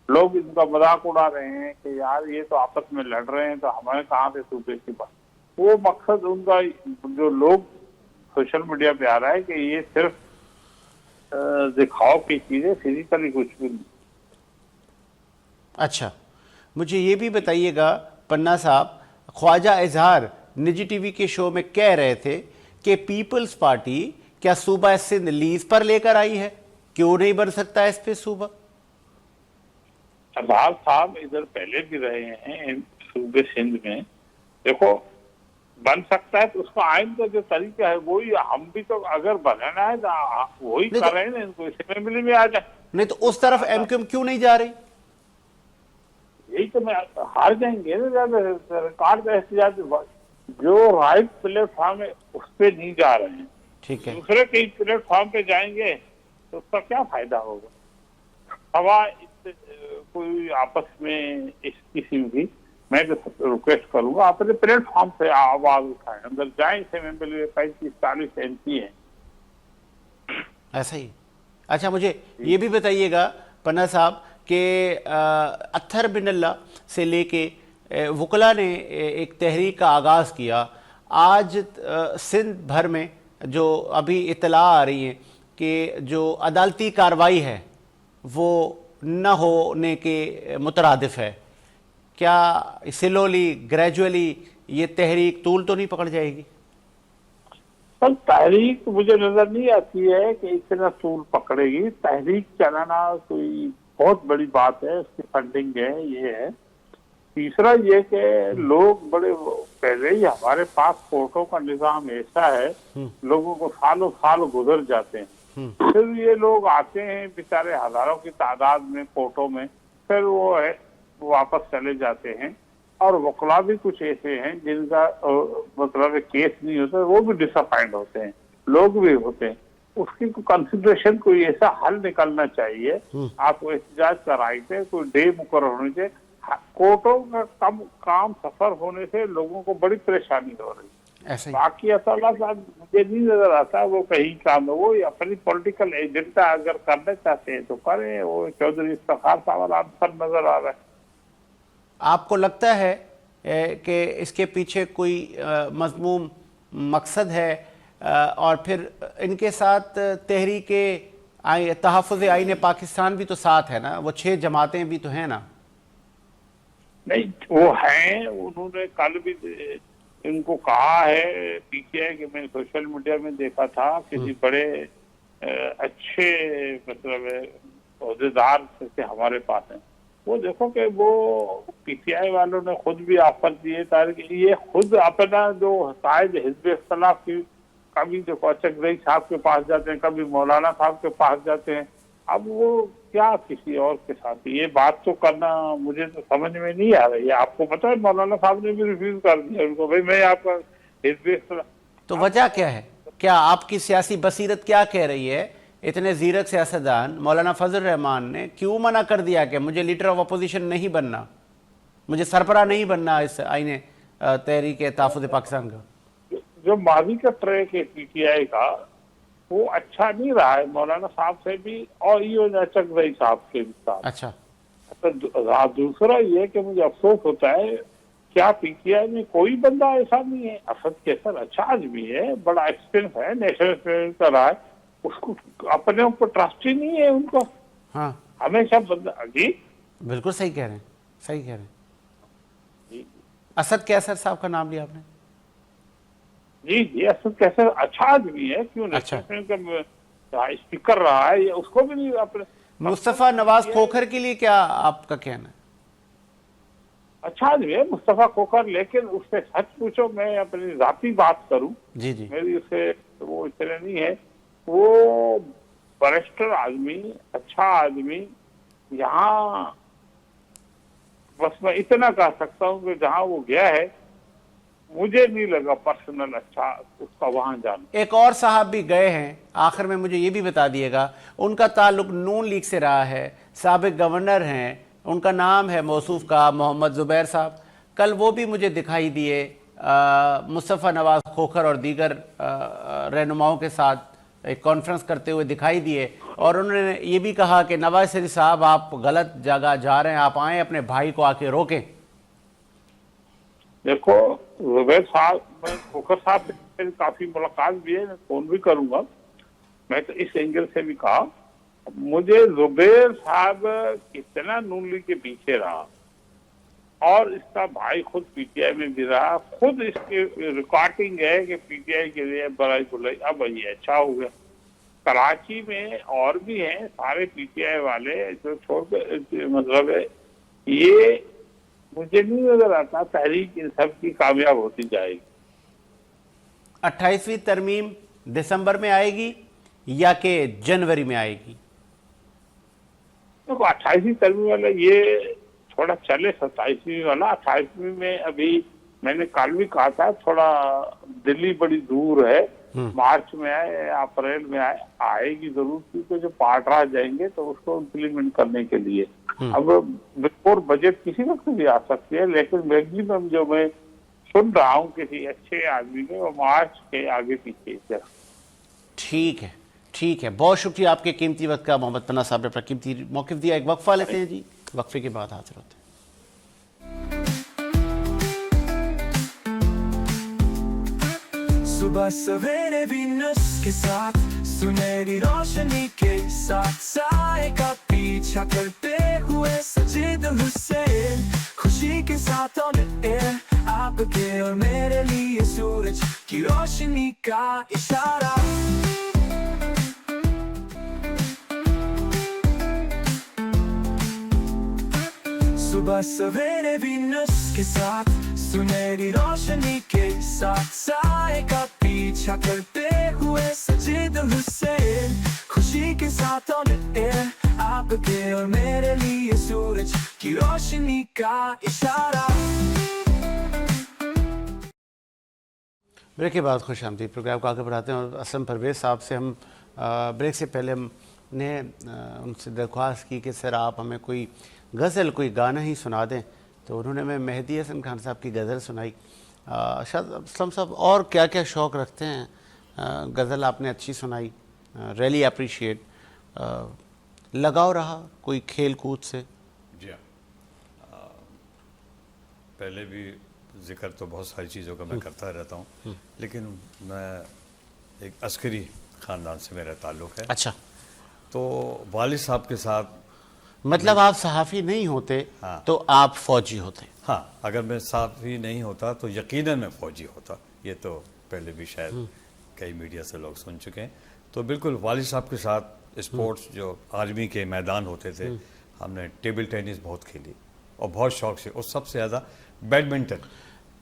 लोग इनका मजाक उड़ा रहे हैं कि यार ये तो आपस में लड़ रहे हैं तो हमें कहाँ से सूबे की बात। वो मकसद उनका जो लोग सोशल मीडिया पे आ रहा है कि ये सिर्फ दिखाओ की चीजें, फिजिकली कुछ भी नहीं। अच्छा, मुझे ये भी बताइएगा पन्ना साहब, ख्वाजा इजहार निजी टीवी के शो में कह रहे थे कि पीपल्स पार्टी क्या सूबा सिंध लीज पर लेकर आई है, क्यों नहीं बन सकता इस पे सूबा? अजहार साहब इधर पहले भी रहे हैं सूबे सिंध में। देखो बन सकता है तो उसका आइन का जो तरीका है वही, हम भी तो अगर बनाना है तो वही कर रहे हैं ना, इनको असेंबली में आ जाए। नहीं तो उस तरफ एमक्यूएम क्यों नहीं जा रही? यही तो मैं हार जाएंगे ना, सरकार का एहतजाज जो राइट प्लेटफॉर्म है उस पे नहीं जा रहे हैं, ठीक है, दूसरे कई प्लेटफॉर्म पे जाएंगे तो उसका क्या फायदा होगा। हवा कोई आपस में इस किस्म की, मैं तो रिक्वेस्ट करूंगा अपने प्लेटफॉर्म से आवाज उठाएं, अंदर जाए। असेंबली में 35-40 एमपी हैं। ऐसा ही। अच्छा, मुझे ये भी बताइएगा पन्ना साहब कि अत्थर बिनल्ला से लेके वकला ने एक तहरीक का आगाज़ किया। आज सिंध भर में जो अभी इतला आ रही है कि जो अदालती कार्रवाई है वो न होने के मुतरादिफ है, क्या स्लोली ग्रेजुअली ये तहरीक तूल तो नहीं पकड़ जाएगी? पर तहरीक मुझे नजर नहीं आती है कि इतना तूल पकड़ेगी। तहरीक चलाना कोई बहुत बड़ी बात है, उसकी फंडिंग है, ये है। तीसरा ये कि लोग बड़े पहले ही हमारे पास कोर्टों का निजाम ऐसा है, लोगों को सालों साल गुजर जाते हैं, फिर ये लोग आते हैं बेचारे हजारों की तादाद में कोर्टों में, फिर वो है वापस चले जाते हैं। और वकला भी कुछ ऐसे हैं जिनका मतलब केस नहीं होता, वो भी डिसअपॉइंट होते हैं, लोग भी होते हैं। उसकी कंसिडरेशन कोई ऐसा हल निकलना चाहिए। आपको एहतजाज का राइट है, कोई डे मुकर्रर होनी चाहिए। कोर्टों का कम काम सफर होने से लोगों को बड़ी परेशानी हो रही है। बाकी असल मुझे नहीं नजर आता वो कहीं काम है। वो अपनी पॉलिटिकल एजेंडा अगर करना चाहते हैं तो करें। वो चौधरी इफ्तिखार साहब आंसर नजर आ रहा है। आपको लगता है कि इसके पीछे कोई मज़मूम मकसद है और फिर इनके साथ तहरीके तहफ़्फ़ुज़ आईन पाकिस्तान भी तो साथ है ना, वो 6 जमातें भी तो हैं ना? नहीं, वो हैं, उन्होंने कल भी इनको कहा है पीटीआई कि मैं सोशल मीडिया में देखा था किसी बड़े अच्छे मतलब ओहदेदार से हमारे पास हैं। वो देखो कि वो पीटीआई वालों ने खुद भी ऑफर दिए ताकि ये खुद अपना जो शायद हिज़्ब इख्तिलाफ की, कभी जो चकदई साहब के पास जाते हैं, कभी मौलाना साहब के पास जाते हैं, अब वो क्या किसी और के साथ ये बात तो करना मुझे तो समझ में नहीं आ रही है। आपको पता है मौलाना साहब ने भी रिफ्यूज कर दिया उनको, भाई मैं आपका हिज़्ब इख्तिलाफ। तो वजह क्या है? क्या आपकी सियासी बसीरत क्या कह रही है? इतने ज़ीरक सियासतदान मौलाना फजल रहमान ने क्यों मना कर दिया कि मुझे लीडर ऑफ अपोजिशन नहीं बनना, मुझे सरबराह नहीं बनना इस आईने तहरीक तहफ़्फ़ुज़ पाकिस्तान का? जो माजी का ट्रैक है पीटीआई का वो अच्छा नहीं रहा है, मौलाना साहब से भी और ये चकदई साहब के भी साथ। अच्छा, तो दूसरा ये कि मुझे अफसोस होता है क्या पीटीआई में कोई बंदा ऐसा नहीं है। असद कैसर अच्छा आदमी है, बड़ा एक्सपीरियंस है, नेशनल एक्सपीरियंस का रहा है, उसको अपने ऊपर ट्रस्ट ही नहीं है उनको। हाँ, हमेशा बंदा जी बिल्कुल सही कह रहे हैं, सही कह रहे हैं। असद कैसर साहब का नाम लिया आपने? जी जी, असद कैसर अच्छा आदमी है, क्यों नहीं? अच्छा। स्पीकर रहा है, ये उसको भी नहीं अपने मुस्तफ़ा नवाज खोखर के लिए क्या आपका कहना है? अच्छा आदमी है मुस्तफा खोखर, लेकिन उससे सच पूछो, मैं अपनी जाती बात करूं, जी जी मेरी उससे वो इतने नहीं है, वो बरिस्टर आदमी, अच्छा आदमी। यहाँ बस मैं इतना कह सकता हूँ कि जहाँ वो गया है मुझे नहीं लगा पर्सनल अच्छा उसका वहां जाना। एक और साहब भी गए हैं, आखिर में मुझे ये भी बता दिएगा, उनका ताल्लुक नून लीग से रहा है, साबिक गवर्नर हैं, उनका नाम है मौसूफ का मोहम्मद ज़ुबैर साहब। कल वो भी मुझे दिखाई दिए मुस्तफ़ा नवाज खोखर और दीगर रहनुमाओं के साथ एक कॉन्फ्रेंस करते हुए दिखाई दिए, और उन्होंने ये भी कहा कि नवाज शरीफ साहब आप गलत जगह जा रहे हैं, आप आएँ अपने भाई को आके रोकें। देखो जुबैर साहब, मैं खोखर साहब से काफी मुलाकात भी है, मैं फोन भी करूंगा। मैं तो इस एंगल से भी कहा, मुझे जुबैर साहब कितना नून लीग के पीछे रहा, और इसका भाई खुद पीटीआई में भी रहा, खुद इसकी रिकॉर्डिंग है कि पीटीआई के लिए बड़ाई बुलाई, अब ये अच्छा हो गया। कराची में और भी हैं सारे पीटीआई वाले जो छोड़ के, मतलब है ये मुझे नहीं नजर आता तहरीक इन सब की कामयाब होती जाएगी। 28वीं तरमीम दिसंबर में आएगी या कि जनवरी में आएगी? देखो 28वीं तरमीम वाला ये थोड़ा चले, 27वीं वाला 28वीं में अभी मैंने कल भी कहा था, थोड़ा दिल्ली बड़ी दूर है, मार्च में आए या अप्रैल में आएगी जरूर, क्योंकि जो पार्ट रह जाएंगे तो उसको इम्प्लीमेंट करने के लिए। अब बिफोर बजट किसी वक्त भी आ सकती है, लेकिन मैक्सिमम जो मैं सुन रहा हूँ किसी अच्छे आदमी में, वो मार्च के आगे पीछे। ठीक है, ठीक है, बहुत शुक्रिया आपके कीमती वक्त का मोहम्मद पन्ना साहब ने अपना कीमती मौक़िफ़ दिया। एक वक्फा लेते हैं जी, वक्फे के बाद हाजिर होते हैं। सुबह सवेरे वीनस के साथ, सुनहरी रोशनी के साथ, साए का पीछा करते हुए सजीद हुसैन, खुशी के साथ ऑन एयर, आपके और मेरे लिए सूरज की रोशनी का इशारा। सुबह सवेरे वीनस के साथ, सुनहरी रोशनी के साथ, साए का पीछा करते हुए सजीद हुसैन, खुशी के साथ ऑन एयर, आपके और मेरे लिए सूरज की रोशनी का इशारा। ब्रेक के बाद खुश आमदीद प्रोग्राम को आगे बढ़ाते हैं, और असलम परवेज़ साहब से हम ब्रेक से पहले हमने उनसे दरख्वास्त की कि सर आप हमें कोई गज़ल, कोई गाना ही सुना दें, तो उन्होंने मैं मेहदी हसन खान साहब की गज़ल सुनाई। शायद असलम साहब और क्या क्या शौक़ रखते हैं, गज़ल आपने अच्छी सुनाई, रियली अप्रिशिएट। लगाव रहा कोई खेल कूद से? जी हाँ, पहले भी जिक्र तो बहुत सारी चीज़ों का मैं करता रहता हूँ, लेकिन मैं एक अस्करी ख़ानदान से मेरा ताल्लुक़ है। अच्छा, तो वालिद साहब के साथ, मतलब आप सहाफ़ी नहीं होते? हाँ। तो आप फ़ौजी होते? हाँ, अगर मैं सहाफ़ी नहीं होता तो यकीनन मैं फ़ौजी होता। ये तो पहले भी शायद कई मीडिया से लोग सुन चुके हैं। तो बिल्कुल वालिद साहब के साथ स्पोर्ट्स जो आर्मी के मैदान होते थे, हमने टेबल टेनिस बहुत खेली और बहुत शौक से, और सबसे ज़्यादा बैडमिंटन।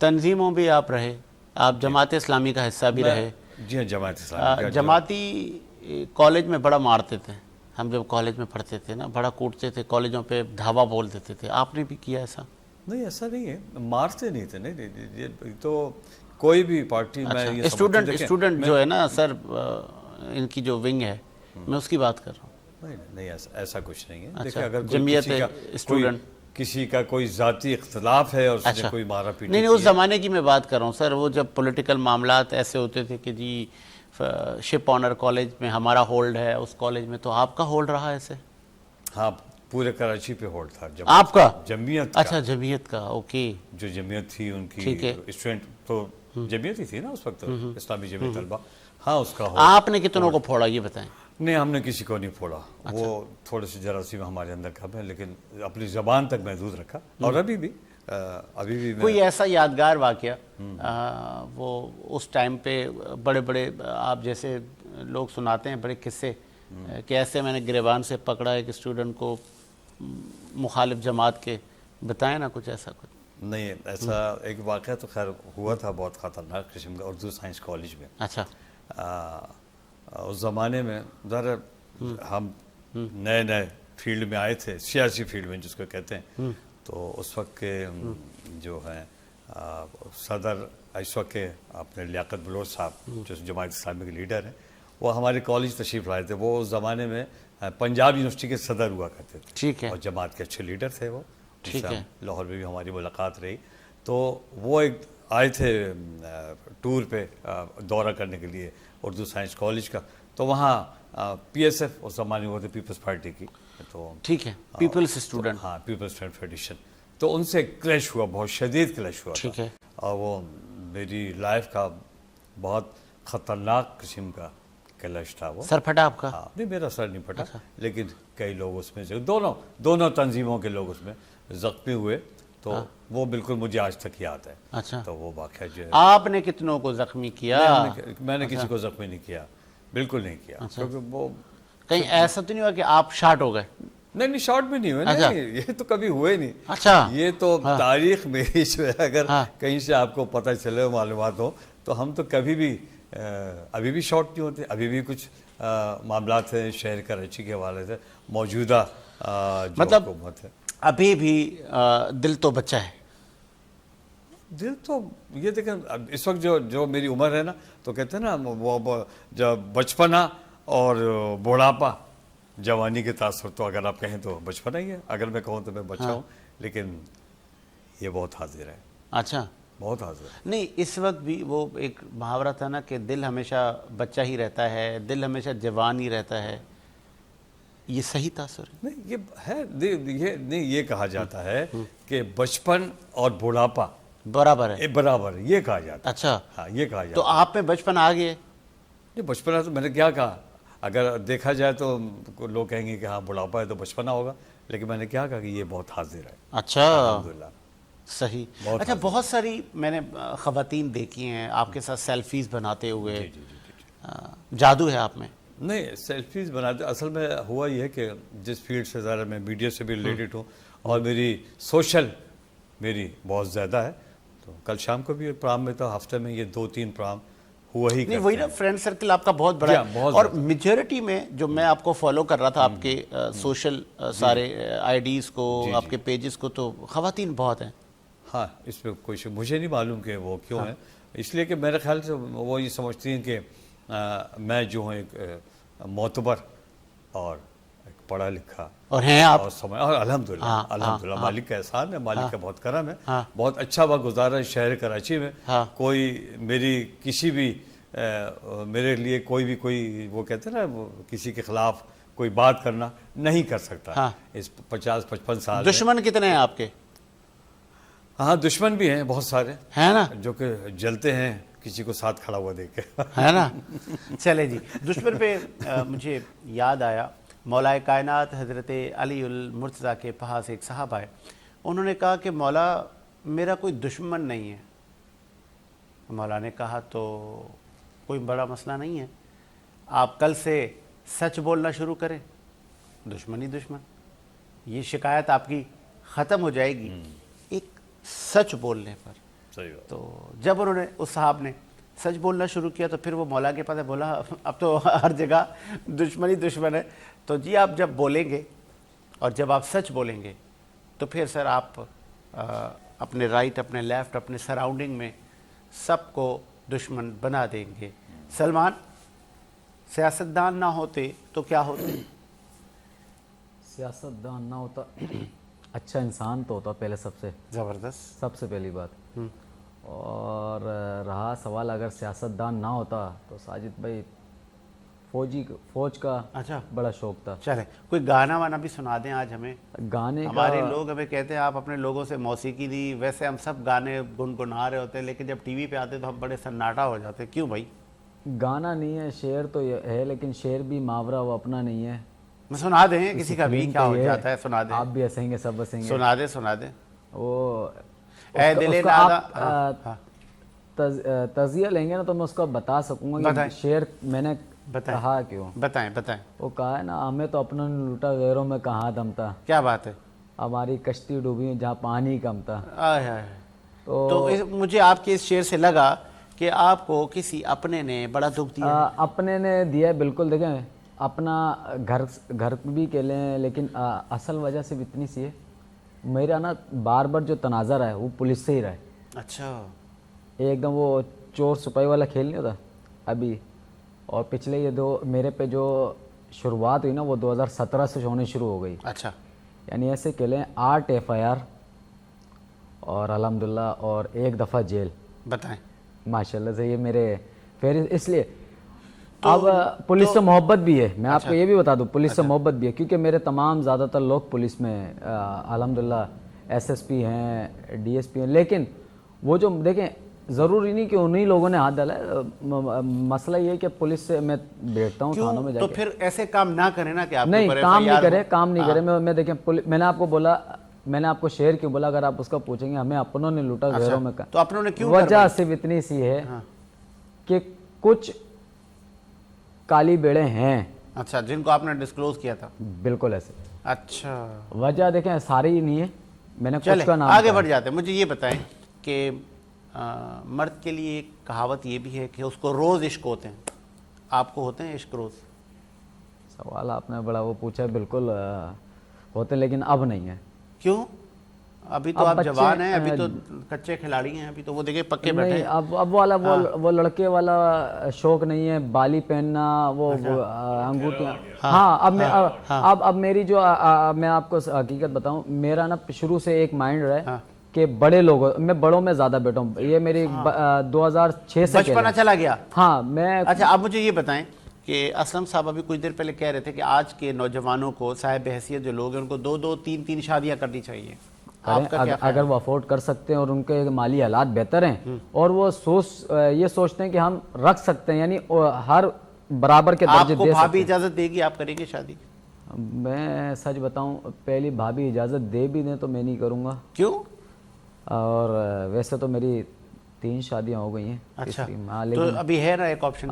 तंजीमों भी आप रहे, आप जमात इस्लामी का हिस्सा भी रहे? जी हाँ, जमात इस्लामी। जमाती कॉलेज में बड़ा मारते थे, हम जब कॉलेज में पढ़ते थे ना, बड़ा कूटते थे, कॉलेजों पे धावा बोल देते थे। आपने भी किया ऐसा? नहीं, ऐसा नहीं है, मारते नहीं थे। नहीं तो कोई भी पार्टी में ये स्टूडेंट जो है ना सर, इनकी जो विंग है, मैं उसकी बात कर रहा हूँ। नहीं ऐसा कुछ नहीं है। अच्छा, देखिए, अगर जमीयत स्टूडेंट किसी का कोई जाती इख्तलाफ है और उसने अच्छा, कोई मारा पीटी नहीं, उस ज़माने की मैं बात कर रहा हूँ सर, वो जब पॉलिटिकल मामलात ऐसे होते थे कि जी शिप ऑनर कॉलेज में हमारा होल्ड है, उस कॉलेज में तो आपका होल्ड रहा ऐसे? हाँ, पूरे कराची पे होल्ड था। आपका? जमीयत? अच्छा, जमीयत का, ओके। जो जमीयत थी उनकी, ठीक है, स्टूडेंट तो जमीयत ही थी ना उस वक्त, इस्लामी जमीयत तलबा। हाँ, उसका आपने कितनों को फोड़ा ये बताएं? नहीं, हमने किसी को नहीं फोड़ा। अच्छा। वो थोड़े से जरासीम हमारे अंदर कम है, लेकिन अपनी ज़बान तक महदूद रखा। और अभी भी कोई ऐसा यादगार वाक़या वो उस टाइम पे बड़े बड़े आप जैसे लोग सुनाते हैं बड़े किस्से कि ऐसे मैंने गिरेबान से पकड़ा एक स्टूडेंट को मुखालिफ जमात के, बताएं ना कुछ ऐसा कुछ। नहीं, ऐसा एक वाक़या तो खैर हुआ था बहुत ख़तरनाक किस्म का उर्दू साइंस कॉलेज में। अच्छा। उस ज़माने में ज़रा हम नए नए फील्ड में आए थे, सियासी फील्ड में जिसको कहते हैं, तो उस वक्त के जो हैं सदर इस वक्त के अपने लियाकत बलोच साहब जो जमात इस्लामी के लीडर हैं, वो हमारे कॉलेज तशरीफ़ लाए थे। वो उस ज़माने में पंजाब यूनिवर्सिटी के सदर हुआ करते थे। ठीक है। और जमात के अच्छे लीडर थे वो। ठीक है। लाहौर में भी हमारी मुलाकात रही, तो वो एक आए थे टूर पे दौरा करने के लिए उर्दू साइंस कॉलेज का। तो वहाँ PSF उस ज़माने में वो थे, पीपल्स पार्टी की। तो ठीक है, पीपल्स स्टूडेंट। हाँ, पीपल्स स्टूडेंट फेडरेशन। तो उनसे क्लैश हुआ, बहुत शदीद क्लैश हुआ। ठीक है। और वो मेरी लाइफ का बहुत ख़तरनाक किस्म का क्लैश था वो। सर फटा आपका? हाँ, नहीं मेरा सर नहीं फटा, लेकिन कई लोग उसमें से दोनों तंजीमों के लोग उसमें ज़ख्मी हुए। तो वो बिल्कुल मुझे आज तक याद है। अच्छा। तो वो वाक़या जो है, आपने कितनों को ज़ख्मी किया? मैंने किसी को ज़ख्मी नहीं किया, बिल्कुल नहीं किया। क्योंकि वो कहीं ऐसा तो नहीं हुआ कि आप शॉर्ट हो गए? नहीं, शॉर्ट भी नहीं हुए। अच्छा। नहीं, ये तो कभी हुए नहीं। अच्छा। ये तो तारीख मेरी जो है, अगर कहीं से आपको पता चले, मालूमात हो, तो हम तो कभी भी अभी भी शॉर्ट नहीं होते। अभी भी कुछ मामलात हैं शहर कराची के हवाले से, मौजूदा मतलब हुकूमत है, अभी भी दिल तो बच्चा है। दिल तो ये देखें, इस वक्त जो मेरी उम्र है ना, तो कहते हैं ना वो जब बचपना और बुढ़ापा, जवानी के तासुर, तो अगर आप कहें तो बचपना ही है, अगर मैं कहूँ तो मैं बच्चा हूँ, लेकिन ये बहुत हाजिर है। अच्छा। बहुत हाजिर है। नहीं, इस वक्त भी वो एक मुहावरा था ना कि दिल हमेशा बच्चा ही रहता है, दिल हमेशा जवान ही रहता है, ये सही तासुर है? नहीं, ये है, ये कहा जाता है कि बचपन और बुढ़ापा बराबर है। बराबर, ये कहा जाता है। अच्छा। हाँ, ये कहा जाता तो आप में बचपन आ गए? ये बचपना तो मैंने क्या कहा, अगर देखा जाए तो लोग कहेंगे कि हाँ बुढ़ापा है तो बचपना होगा, लेकिन मैंने क्या कहा कि ये बहुत हाजिर है। अच्छा, अल्हम्दुलिल्लाह। सही। अच्छा, बहुत सारी मैंने ख़वातीन देखी हैं आपके साथ सेल्फीज़ बनाते हुए। जादू है आप में? नहीं, सेल्फीज़ बनाते, असल में हुआ ये है कि जिस फील्ड से ज़रा मैं मीडिया से भी रिलेटेड हूँ और मेरी सोशल मेरी बहुत ज़्यादा है, तो कल शाम को भी एक प्रोग्राम में था, हफ्ते में ये 2-3 प्रोग्राम हुआ ही नहीं, वही ना, फ्रेंड सर्कल आपका बहुत बड़ा है। और मेजॉरिटी में जो मैं आपको फॉलो कर रहा था आपके सोशल सारे आईडीज़ को, आपके पेजेस को, तो ख़वातीन बहुत हैं। हाँ, इसमें कोई मुझे नहीं मालूम कि वो क्यों है, इसलिए कि मेरे ख्याल से वो ये समझती हैं कि मैं जो हूँ एक मोतबर और एक पढ़ा लिखा और हैं आप, और समय, और अल्हम्दुलिल्लाह अल्हम्दुलिल्लाह मालिक का एहसान है, मालिक का बहुत करम है। बहुत अच्छा वक्त गुजारा है शहर कराची में। कोई मेरी किसी भी मेरे लिए कोई वो कहते हैं ना, वो किसी के खिलाफ कोई बात करना नहीं कर सकता इस 50-55 साल। दुश्मन कितने हैं आपके? हाँ, दुश्मन भी हैं बहुत सारे, है ना, जो कि जलते हैं किसी को साथ खड़ा हुआ देख के, है ना। चले जी, दुश्मन पे मुझे याद आया, मौलाए कायनात हज़रत अली उल मुर्तज़ा के पास एक साहब आए, उन्होंने कहा कि मौला मेरा कोई दुश्मन नहीं है। मौला ने कहा तो कोई बड़ा मसला नहीं है, आप कल से सच बोलना शुरू करें, दुश्मन ही दुश्मन, ये शिकायत आपकी ख़त्म हो जाएगी एक सच बोलने पर। सही बात। तो जब उन्होंने, उस साहब ने सच बोलना शुरू किया, तो फिर वो मौला के पास बोला अब तो हर जगह दुश्मन ही दुश्मन है, तो जी आप जब बोलेंगे और जब आप सच बोलेंगे तो फिर सर आप अपने राइट, अपने लेफ़्ट, अपने सराउंडिंग में सबको दुश्मन बना देंगे। सलमान, सियासतदान ना होते तो क्या होते? सियासतदान ना होता अच्छा इंसान तो होता पहले, ज़बरदस्त, सबसे पहली बात। और रहा सवाल अगर सियासतदान ना होता तो साजिद भाई फौज का अच्छा बड़ा शौक था। चले कोई गाना वाना भी सुना दें आज हमें। गाने हमारे लोग हमें कहते हैं आप अपने लोगों से मौसीकी दी, वैसे हम सब गाने गुनगुना रहे होते हैं, लेकिन जब टीवी पे आते तो हम बड़े सन्नाटा हो जाते, क्यों भाई? गाना नहीं है, शेर तो है, लेकिन शेर भी मुहावरा वो अपना नहीं है। सुना दें किसी का भी, क्या हो जाता है, सुना दें। आप भी हंसेंगे, सब हंसेंगे। सुना दे वो आप तजिया लेंगे ना तो मैं उसका बता सकूंगा कि शेर मैंने बताएं कहा क्यों? बताएं बताएं। वो कहा है ना, हमें तो अपनों ने लूटा गैरों में कहाँ दम था, क्या बात है? हमारी कश्ती डूबी जहाँ पानी कम था। आय हाय। तो मुझे आपके इस शेर से लगा कि आपको किसी अपने ने बड़ा दुख दिया है। अपने ने दिया है, बिल्कुल। देखें, अपना घर भी कह लें, लेकिन असल वजह सिर्फ इतनी सी है, मेरा ना बार बार जो तनाज़ा है वो पुलिस से ही रहा है। अच्छा। एकदम वो चोर सिपाही वाला खेल नहीं होता अभी, और पिछले ये मेरे पे जो शुरुआत हुई ना वो 2017 से होनी शुरू हो गई। अच्छा। यानी ऐसे कह लें 8 FIR और अल्हम्दुलिल्लाह और 1 दफ़ा जेल। बताएं। माशाल्लाह से ये मेरे फिर इसलिए अब पुलिस से मोहब्बत भी है। मैं आपको ये भी बता दूं, पुलिस से मोहब्बत भी है, क्योंकि मेरे तमाम ज़्यादातर लोग पुलिस में अल्हम्दुलिल्लाह SSP हैं, DSP हैं। लेकिन वो जो देखें, ज़रूरी नहीं कि उन्हीं लोगों ने हाथ डाला है। मसला ये है कि पुलिस से मैं बैठता हूँ थानों में जाके। तो फिर ऐसे काम ना करें ना कि आप नहीं, काम नहीं करे। मैं देखें, मैंने आपको बोला, मैंने आपको शेर क्यों बोला, अगर आप उसका पूछेंगे, हमें अपनों ने लूटा गैरों में का, तो अपनों ने क्यों? वजह सिर्फ इतनी सी है कि कुछ काली बेड़े हैं। अच्छा, जिनको आपने डिस्क्लोज किया था? बिल्कुल ऐसे। अच्छा। वजह देखें सारी ही नहीं है, मैंने कुछ का नाम आगे बढ़ जाते हैं। मुझे ये बताएं कि मर्द के लिए एक कहावत ये भी है कि उसको रोज़ इश्क होते हैं, आपको होते हैं इश्क रोज़? सवाल आपने बड़ा वो पूछा है। बिल्कुल होते, लेकिन अब नहीं है। क्यों? अभी तो आप जवान हैं, अभी तो कच्चे खिलाड़ी हैं, अभी तो वो देखिए पक्के बैठे हैं। अब वाला वो लड़के वाला शौक नहीं है, बाली पहनना, वो अंगूठियाँ। हाँ, अब मेरी जो मैं आपको हकीकत बताऊं, मेरा ना शुरू से एक माइंड रहा है कि बड़े लोगों, मैं बड़ों में ज्यादा बैठा हूँ। ये मेरी 2006 से बचपना चला गया। हाँ, मैं अच्छा, आप मुझे ये बताएं कि असलम साहब अभी कुछ देर पहले कह रहे थे कि आज के नौजवानों को, साहिब हैसियत जो लोग हैं, उनको 2-2, 3-3 शादियां करनी चाहिए। अगर वो अफोर्ड कर सकते हैं और उनके माली हालात बेहतर हैं और वो ये सोचते हैं कि हम रख सकते हैं, यानी हर बराबर के दर्जे दे सकते हैं। भाभी इजाजत देगी, आप करेंगे शादी? मैं सच बताऊं, पहली भाभी इजाजत दे भी दें तो मैं नहीं करूंगा। क्यों? और वैसे तो मेरी 3 शादियां हो गई हैं। अच्छा। लेकिन तो अभी है ना एक ऑप्शन?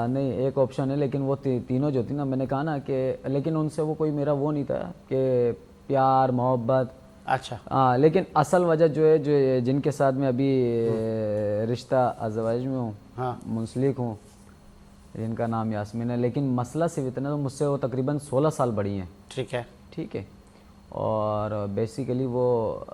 नहीं, एक ऑप्शन है, लेकिन वो तीनों जो थी ना, मैंने कहा ना कि, लेकिन उनसे वो कोई मेरा वो नहीं था कि प्यार मोहब्बत। अच्छा। लेकिन असल वजह जो है, जो जिनके साथ मैं अभी रिश्ता अज़वाज में हूँ, मुंसलिक हूँ, जिनका नाम यास्मीन है, लेकिन मसला सिर्फ इतना, तो मुझसे वो तकरीबन 16 साल बड़ी हैं। ठीक है। और बेसिकली वो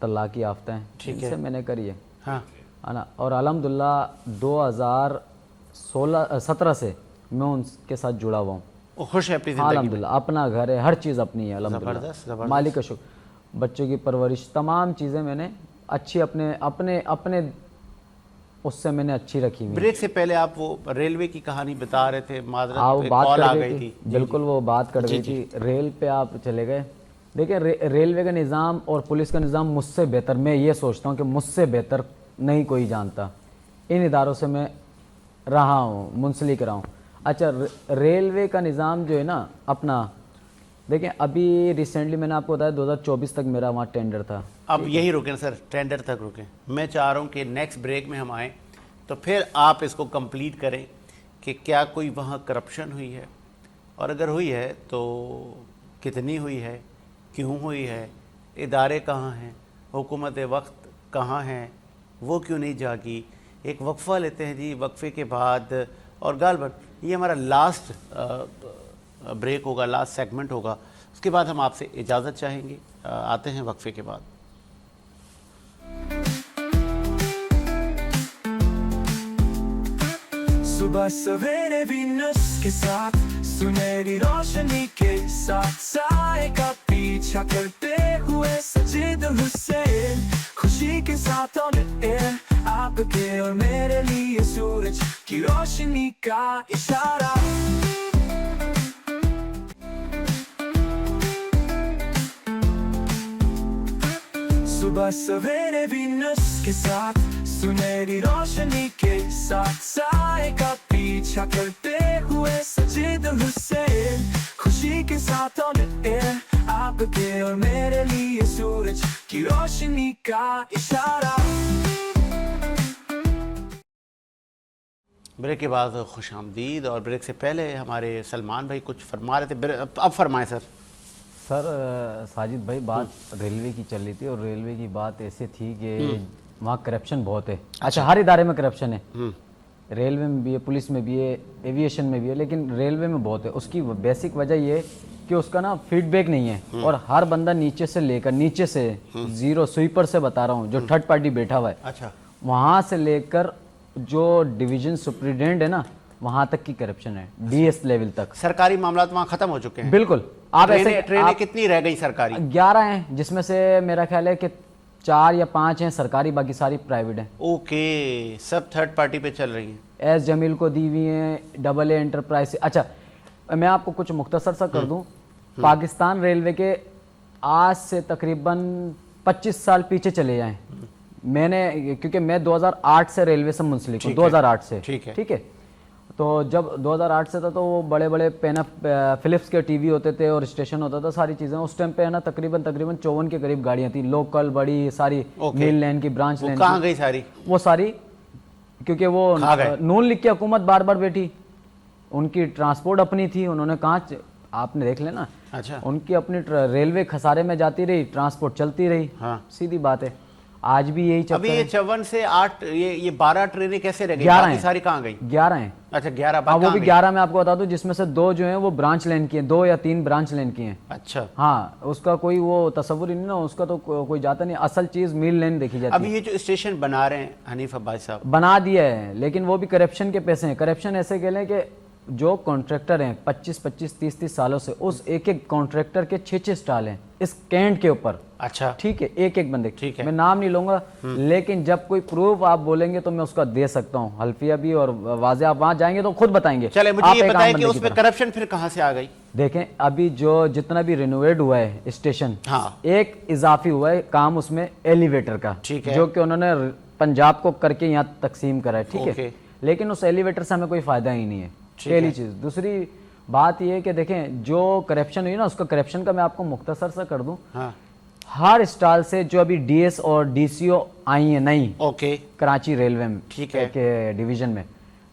तलाक़ याफ्ता हैं, जिनसे मैंने करी है। हाँ ना। और अल्हम्दुलिल्लाह 2017 से मैं उनके साथ जुड़ा हुआ हूँ। खुश है अपनी ज़िंदगी में? अल्हम्दुलिल्लाह, अपना घर है, हर चीज़ अपनी है अल्हम्दुलिल्लाह, मालिक का शुक्र। बच्चों की परवरिश, तमाम चीज़ें मैंने अच्छी अपने उससे मैंने अच्छी रखी हुई। ब्रेक से पहले आप वो रेलवे की कहानी बता रहे थे, मादरत पे कॉल आ गई थी। बिल्कुल, वो बात कर गई थी। रेल पे आप चले गए। देखिए, रेलवे का निज़ाम और पुलिस का निज़ाम मुझसे बेहतर, मैं ये सोचता हूँ कि मुझसे बेहतर नहीं कोई जानता। इन इदारों से मैं रहा हूँ, मुंसलिक रहा हूँ। अच्छा, रेलवे का निज़ाम जो है ना अपना, देखें अभी रिसेंटली मैंने आपको बताया 2024 तक मेरा वहाँ टेंडर था। अब यही रुकें सर, टेंडर तक रुकें। मैं चाह रहा हूँ कि नेक्स्ट ब्रेक में हम आएँ तो फिर आप इसको कंप्लीट करें कि क्या कोई वहाँ करप्शन हुई है, और अगर हुई है तो कितनी हुई है, क्यों हुई है, इदारे कहाँ हैं, हुकूमत वक्त कहाँ हैं, वो क्यों नहीं जागी। एक वक्फ़ा लेते हैं जी, वक्फ़े के बाद, और गालबन ये हमारा लास्ट ब्रेक होगा, लास्ट सेगमेंट होगा, उसके बाद हम आपसे इजाज़त चाहेंगे। आते हैं वक्फ़े के बाद। सुबह सवेरे वीनस के साथ, सुनहरी रोशनी के साथ, साए का पीछा करते हुए सजीद हुसैन, खुशी के साथ ऑन एयर, आपके और मेरे लिए सूरज की रोशनी का इशारा। सुबह सवेरे वीनस के साथ, सुनहरी रोशनी के साथ, साए का पीछा करते हुए सजीद हुसैन, खुशी के साथ ऑन एयर, आपके और मेरे लिए सूरज की रोशनी का इशारा। بریک کے بعد خوش آمدید. اور بریک سے پہلے ہمارے سلمان بھائی کچھ فرما رہے تھے, اب فرمائیں سر. سر ساجد بھائی بات ریلوے کی چل رہی تھی, اور ریلوے کی بات ایسے تھی کہ وہاں کرپشن بہت ہے. اچھا, ہر ادارے میں کرپشن ہے, ریلوے میں بھی ہے, پولیس میں بھی ہے, ایویشن میں بھی ہے, لیکن ریلوے میں بہت ہے. اس کی بیسک وجہ یہ کہ اس کا نا فیڈ بیک نہیں ہے, اور ہر بندہ نیچے سے لے کر, نیچے سے زیرو سویپر سے بتا رہا ہوں, جو تھرڈ پارٹی بیٹھا ہوا ہے, اچھا, وہاں سے لے کر جو ڈویژن سپریڈنٹ ہے نا, وہاں تک کی کرپشن ہے, ڈی ایس لیول تک. سرکاری معاملات وہاں ختم ہو چکے ہیں. بالکل. آپ ایسے ٹرینیں کتنی رہ گئی سرکاری؟ 11 ہیں, جس میں سے میرا خیال ہے کہ 4 یا 5 ہیں سرکاری, باقی ساری پرائیویٹ ہیں. اوکے, سب تھرڈ پارٹی پہ چل رہی ہیں. ایس جمیل کو دی ہوئی ہیں, ڈبل اے انٹرپرائز. اچھا, میں آپ کو کچھ مختصر سا کر دوں. پاکستان ریلوے کے آج سے تقریباً 25 سال پیچھے چلے جائیں, میں نے, کیونکہ میں 2008 سے ریلوے سے منسلک ہوں, 2008 سے, ٹھیک ہے. تو جب 2008 سے تھا تو وہ بڑے بڑے فلپس کے ٹی وی ہوتے تھے اور اسٹیشن ہوتا تھا, ساری چیزیں. اس ٹائم پہ ہے نا تقریباً 54 کے قریب گاڑیاں تھیں, لوکل بڑی ساری, میل لین کی, برانچ لین کی. کہاں گئی ساری؟ وہ ساری, کیونکہ وہ نون لیگ کی حکومت بار بار بیٹھی, ان کی ٹرانسپورٹ اپنی تھی, انہوں نے کہاں, آپ نے دیکھ لینا, ان کی اپنی ریلوے خسارے میں جاتی رہی, ٹرانسپورٹ چلتی رہی, سیدھی بات ہے. آج بھی یہی چلتا ہے. ابھی یہ 54 سے 8, یہ 12 ٹرینیں کیسے رہ گئی؟ 11 ہیں. ساری کہاں گئی؟ 11 ہیں. اچھا, 11. وہ بھی 11 میں آپ کو بتا دوں, جس میں سے 2 جو ہیں وہ برانچ لین کی ہیں, 2 یا 3 برانچ لین کی ہیں. اچھا, ہاں, اس کا کوئی وہ تصور ہی نہیں نا, اس کا تو کوئی جاتا نہیں. اصل چیز میل لین دیکھی جاتی ہے. ابھی یہ جو اسٹیشن بنا رہے ہیں حنیف عباسی صاحب, بنا دیا ہے, لیکن وہ بھی کرپشن کے پیسے ہیں. کرپشن ایسے کہہ لیں کہ جو کانٹریکٹر ہیں 25 30 سالوں سے, اس ایک ایک کانٹریکٹر کے 6 اسٹال ہیں اس کینٹ کے اوپر. اچھا, ٹھیک ہے, ایک ایک بندے, میں نام نہیں لوں گا, لیکن جب کوئی پروف آپ بولیں گے تو میں اس کا دے سکتا ہوں, حلفیہ بھی اور واضح. آپ وہاں جائیں گے تو خود بتائیں گے. چلے مجھے یہ بتائیں کہ اس پہ کرپشن پھر کہاں سے آ گئی؟ دیکھیں, ابھی جو جتنا بھی رینوویٹ ہوا ہے اسٹیشن, ایک اضافی ہوا ہے کام اس میں ایلیویٹر کا, جو کہ انہوں نے پنجاب کو کر کے یہاں تقسیم کرا ہے, ٹھیک ہے, لیکن اس ایلیویٹر سے ہمیں کوئی فائدہ ہی نہیں ہے. پہلی چیز. دوسری بات یہ ہے کہ دیکھیں, جو کرپشن ہوئی نا, اس کا کرپشن کا میں آپ کو مختصر سا کر دوں. ہر اسٹال سے جو ابھی ڈی ایس اور ڈی سی او آئی ہیں نئی, کراچی ریلوے میں کے ڈویژن میں,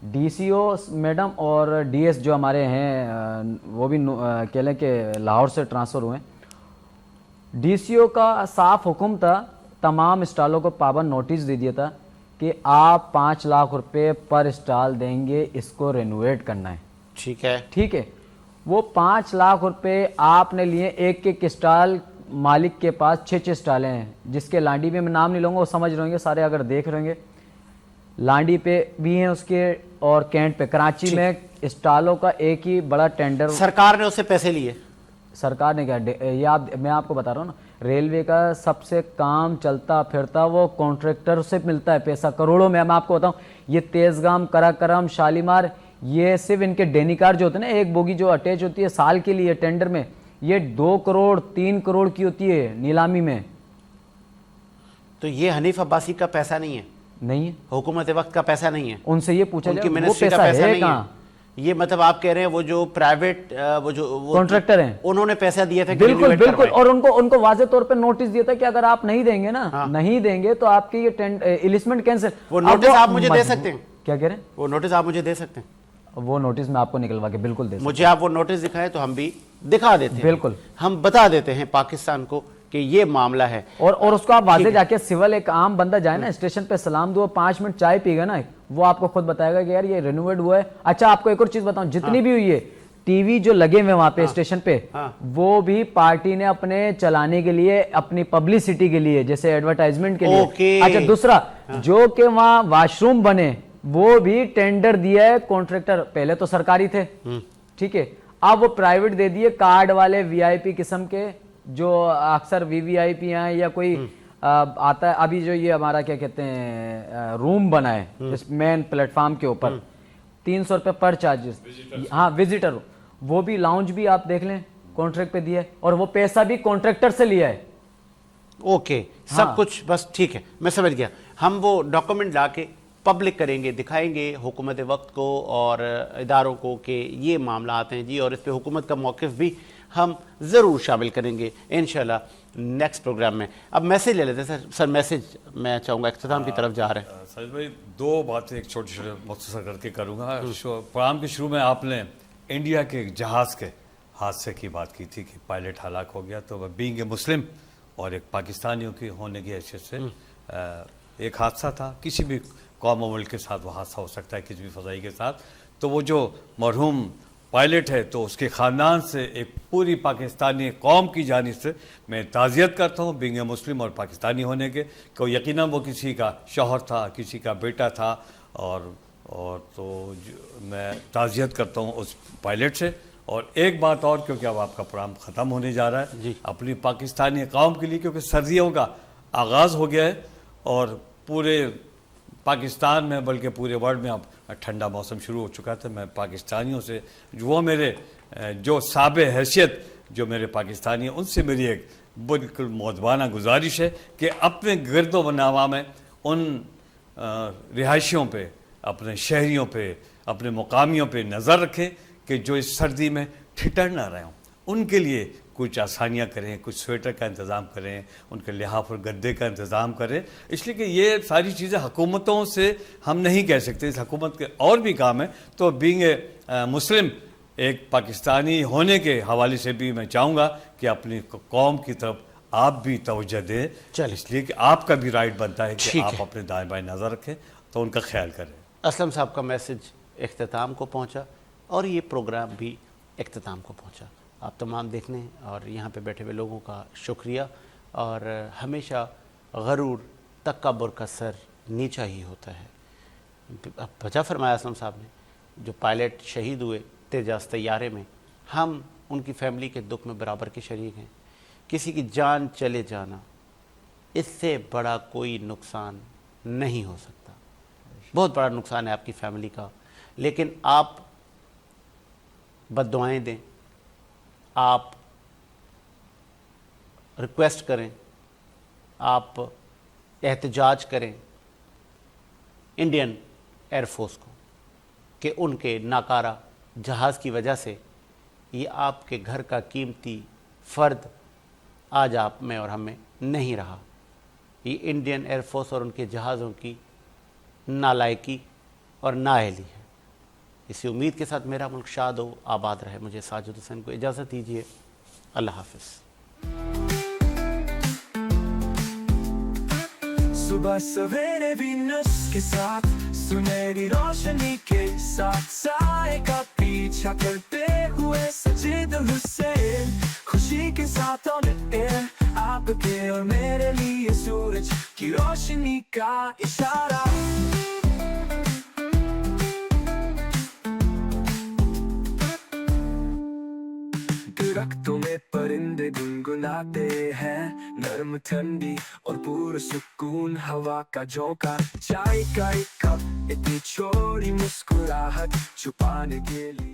ڈی سی او میڈم اور ڈی ایس جو ہمارے ہیں وہ بھی کہہ لیں کہ لاہور سے ٹرانسفر ہوئے ہیں. ڈی سی او کا صاف حکم تھا, تمام اسٹالوں کو پابند نوٹس دے دیا تھا کہ آپ 5 لاکھ روپے پر اسٹال دیں گے, اس کو رینوویٹ کرنا ہے. ٹھیک ہے, وہ 5 لاکھ روپے آپ نے لیے. ایک ایک اسٹال مالک کے پاس 6 اسٹالیں ہیں, جس کے لانڈی میں نام نہیں لوں گا, وہ سمجھ رہے گے سارے, اگر دیکھ رہے گے لانڈی پہ بھی ہیں اس کے, اور کینٹ پہ. کراچی میں اسٹالوں کا ایک ہی بڑا ٹینڈر, سرکار نے اس سے پیسے لیے. سرکار نے کیا, یہ میں آپ کو بتا رہا ہوں نا, ریلوے کا سب سے کام چلتا پھرتا وہ کانٹریکٹر سے ملتا ہے پیسہ, کروڑوں میں. میں آپ کو بتاؤں, یہ تیزگام, کراکرم, شالیمار, یہ صرف ان کے ڈینی کار جو ہوتے ہیں نا, ایک بوگی جو اٹیچ ہوتی ہے سال کے لیے ٹینڈر میں, یہ 2 کروڑ 3 کروڑ کی ہوتی ہے نیلامی میں. تو یہ حنیف عباسی کا پیسہ نہیں ہے؟ نہیں ہے, حکومت وقت کا پیسہ نہیں ہے. ان سے یہ پوچھا ان کی جائے وہ منسٹری کا پیسہ پیسہ ہے نہیں کہاں؟ یہ مطلب آپ کہہ رہے ہیں وہ جو پرائیویٹ کانٹریکٹر ہیں, انہوں نے پیسہ دیا تھا. بالکل بالکل, اور ان کو واضح طور پہ نوٹس دیا تھا کہ اگر آپ نہیں دیں گے نا, نہیں دیں گے تو آپ کی یہ الیسمنٹ کینسل. وہ نوٹس آپ مجھے دے سکتے ہیں؟ کیا کہہ رہے ہیں؟ وہ نوٹس آپ مجھے دے سکتے ہیں؟ وہ نوٹس میں آپ کو نکلوا کے بالکل دے سکتا ہوں. مجھے آپ وہ نوٹس دکھائیں تو ہم بھی دکھا دیتے ہیں. بالکل, ہم بتا دیتے ہیں پاکستان کو کہ یہ معاملہ ہے. اور اس کو آپ واضح جا کے سول, ایک عام بندہ جائے نا اسٹیشن پہ, سلام دو, 5 منٹ چائے پی گا نا, وہ آپ کو خود بتائے گا کہ یار یہ رینوویٹ ہوا ہے. اچھا, آپ کو ایک اور چیز بتاؤں, جتنی بھی ہوئی ہے ٹی وی جو لگے ہوئے وہاں پہ اسٹیشن پہ, وہ بھی پارٹی نے اپنے چلانے کے لیے, اپنی پبلسٹی کے لیے, جیسے ایڈورٹائزمنٹ کے لیے. اچھا, دوسرا جو کہ وہاں واش روم بنے, وہ بھی ٹینڈر دیا ہے کانٹریکٹر. پہلے تو سرکاری تھے, ٹھیک ہے, اب وہ پرائیویٹ دے دیے, کارڈ والے وی آئی پی قسم کے, جو اکثر وی آئی پی ہیں یا کوئی آتا ہے. ابھی جو یہ ہمارا کیا کہتے ہیں روم بنا ہے اس مین پلیٹ فارم کے اوپر, 300 روپے پر چارجز. ہاں, وزٹر, وہ بھی لاؤنج بھی آپ دیکھ لیں کانٹریکٹ پہ دیا ہے, اور وہ پیسہ بھی کانٹریکٹر سے لیا ہے. اوکے, سب کچھ بس ٹھیک ہے, میں سمجھ گیا. ہم وہ ڈاکومنٹ لا کے پبلک کریں گے, دکھائیں گے حکومت وقت کو اور اداروں کو کہ یہ معاملات ہیں جی, اور اس پہ حکومت کا موقف بھی ہم ضرور شامل کریں گے انشاءاللہ نیکسٹ پروگرام میں. اب میسیج لے لیتے ہیں سر میسیج میں چاہوں گا اختتام کی طرف جا رہے ہیں. ساجد بھائی 2 باتیں ایک چھوٹی چھوٹی مختصر کر کے کروں گا. پروگرام کے شروع میں آپ نے انڈیا کے ایک جہاز کے حادثے کی بات کی تھی کہ پائلٹ ہلاک ہو گیا, تو بینگ اے مسلم اور ایک پاکستانیوں کی ہونے کی حیثیت سے ایک حادثہ تھا. کسی بھی قوم و ملک کے ساتھ وہ حادثہ ہو سکتا ہے, کسی بھی فضائی کے ساتھ. تو وہ جو مرحوم پائلٹ ہے تو اس کے خاندان سے ایک پوری پاکستانی قوم کی جانب سے میں تعزیت کرتا ہوں بینگ اے مسلم اور پاکستانی ہونے کے, کہ یقیناً وہ کسی کا شوہر تھا, کسی کا بیٹا تھا, اور تو میں تعزیت کرتا ہوں اس پائلٹ سے. اور ایک بات اور, کیونکہ اب آپ کا پروگرام ختم ہونے جا رہا ہے, اپنی پاکستانی قوم کے لیے, کیونکہ سردیوں کا آغاز ہو گیا ہے اور پورے پاکستان میں بلکہ پورے ورلڈ میں اب ٹھنڈا موسم شروع ہو چکا تھا. میں پاکستانیوں سے وہ میرے جو صابع حیثیت جو میرے پاکستانی ہیں ان سے میری ایک بالکل مؤدبانہ گزارش ہے کہ اپنے گرد و نواح میں ان رہائشیوں پہ, اپنے شہریوں پہ, اپنے مقامیوں پہ نظر رکھیں کہ جو اس سردی میں ٹھٹر نہ رہے ہوں. ان کے لیے کچھ آسانیاں کریں, کچھ سویٹر کا انتظام کریں, ان کے لحاف اور گدے کا انتظام کریں, اس لیے کہ یہ ساری چیزیں حکومتوں سے ہم نہیں کہہ سکتے, اس حکومت کے اور بھی کام ہے. تو بینگ اے مسلم ایک پاکستانی ہونے کے حوالے سے بھی میں چاہوں گا کہ اپنی قوم کی طرف آپ بھی توجہ دیں, اس لیے کہ آپ کا بھی رائٹ بنتا ہے کہ آپ اپنے دائیں بائیں نظر رکھیں, تو ان کا خیال کریں. اسلم صاحب کا میسج اختتام کو پہنچا اور یہ پروگرام بھی اختتام کو پہنچا. آپ تمام دیکھنے اور یہاں پہ بیٹھے ہوئے لوگوں کا شکریہ. اور ہمیشہ غرور تکبر کا سر نیچا ہی ہوتا ہے. بجا فرمایا اسلم صاحب نے, جو پائلٹ شہید ہوئے تیجاز طیارے میں, ہم ان کی فیملی کے دکھ میں برابر کے شریک ہیں. کسی کی جان چلے جانا اس سے بڑا کوئی نقصان نہیں ہو سکتا. بہت بڑا نقصان ہے آپ کی فیملی کا, لیکن آپ بد دعائیں دیں, آپ ریکویسٹ کریں, آپ احتجاج کریں انڈین ایئر فورس کو کہ ان کے ناکارہ جہاز کی وجہ سے یہ آپ کے گھر کا قیمتی فرد آج آپ میں اور ہم میں نہیں رہا. یہ انڈین ایئر فورس اور ان کے جہازوں کی نالائقی اور نااہلی ہے. اسی امید کے ساتھ میرا ملک شاد ہو, آباد رہے. مجھے ساجد حسین کو اجازت دیجیے. اللہ حافظ. صبح سویرے وینس کے ساتھ سنہری روشنی کے ساتھ سائے کا پیچھا کرتے ہوئے سجید حسین خوشی کے ساتھ آن ایئر, آپ کے اور میرے لیے سورج کی روشنی کا اشارہ. درختوں میں پرندے گنگناتے ہیں, نرم ٹھنڈی اور پرسکون ہوا کا جھونکا. چائے کا ایک کپ اتنی چھوٹی مسکراہٹ چھپانے کے لیے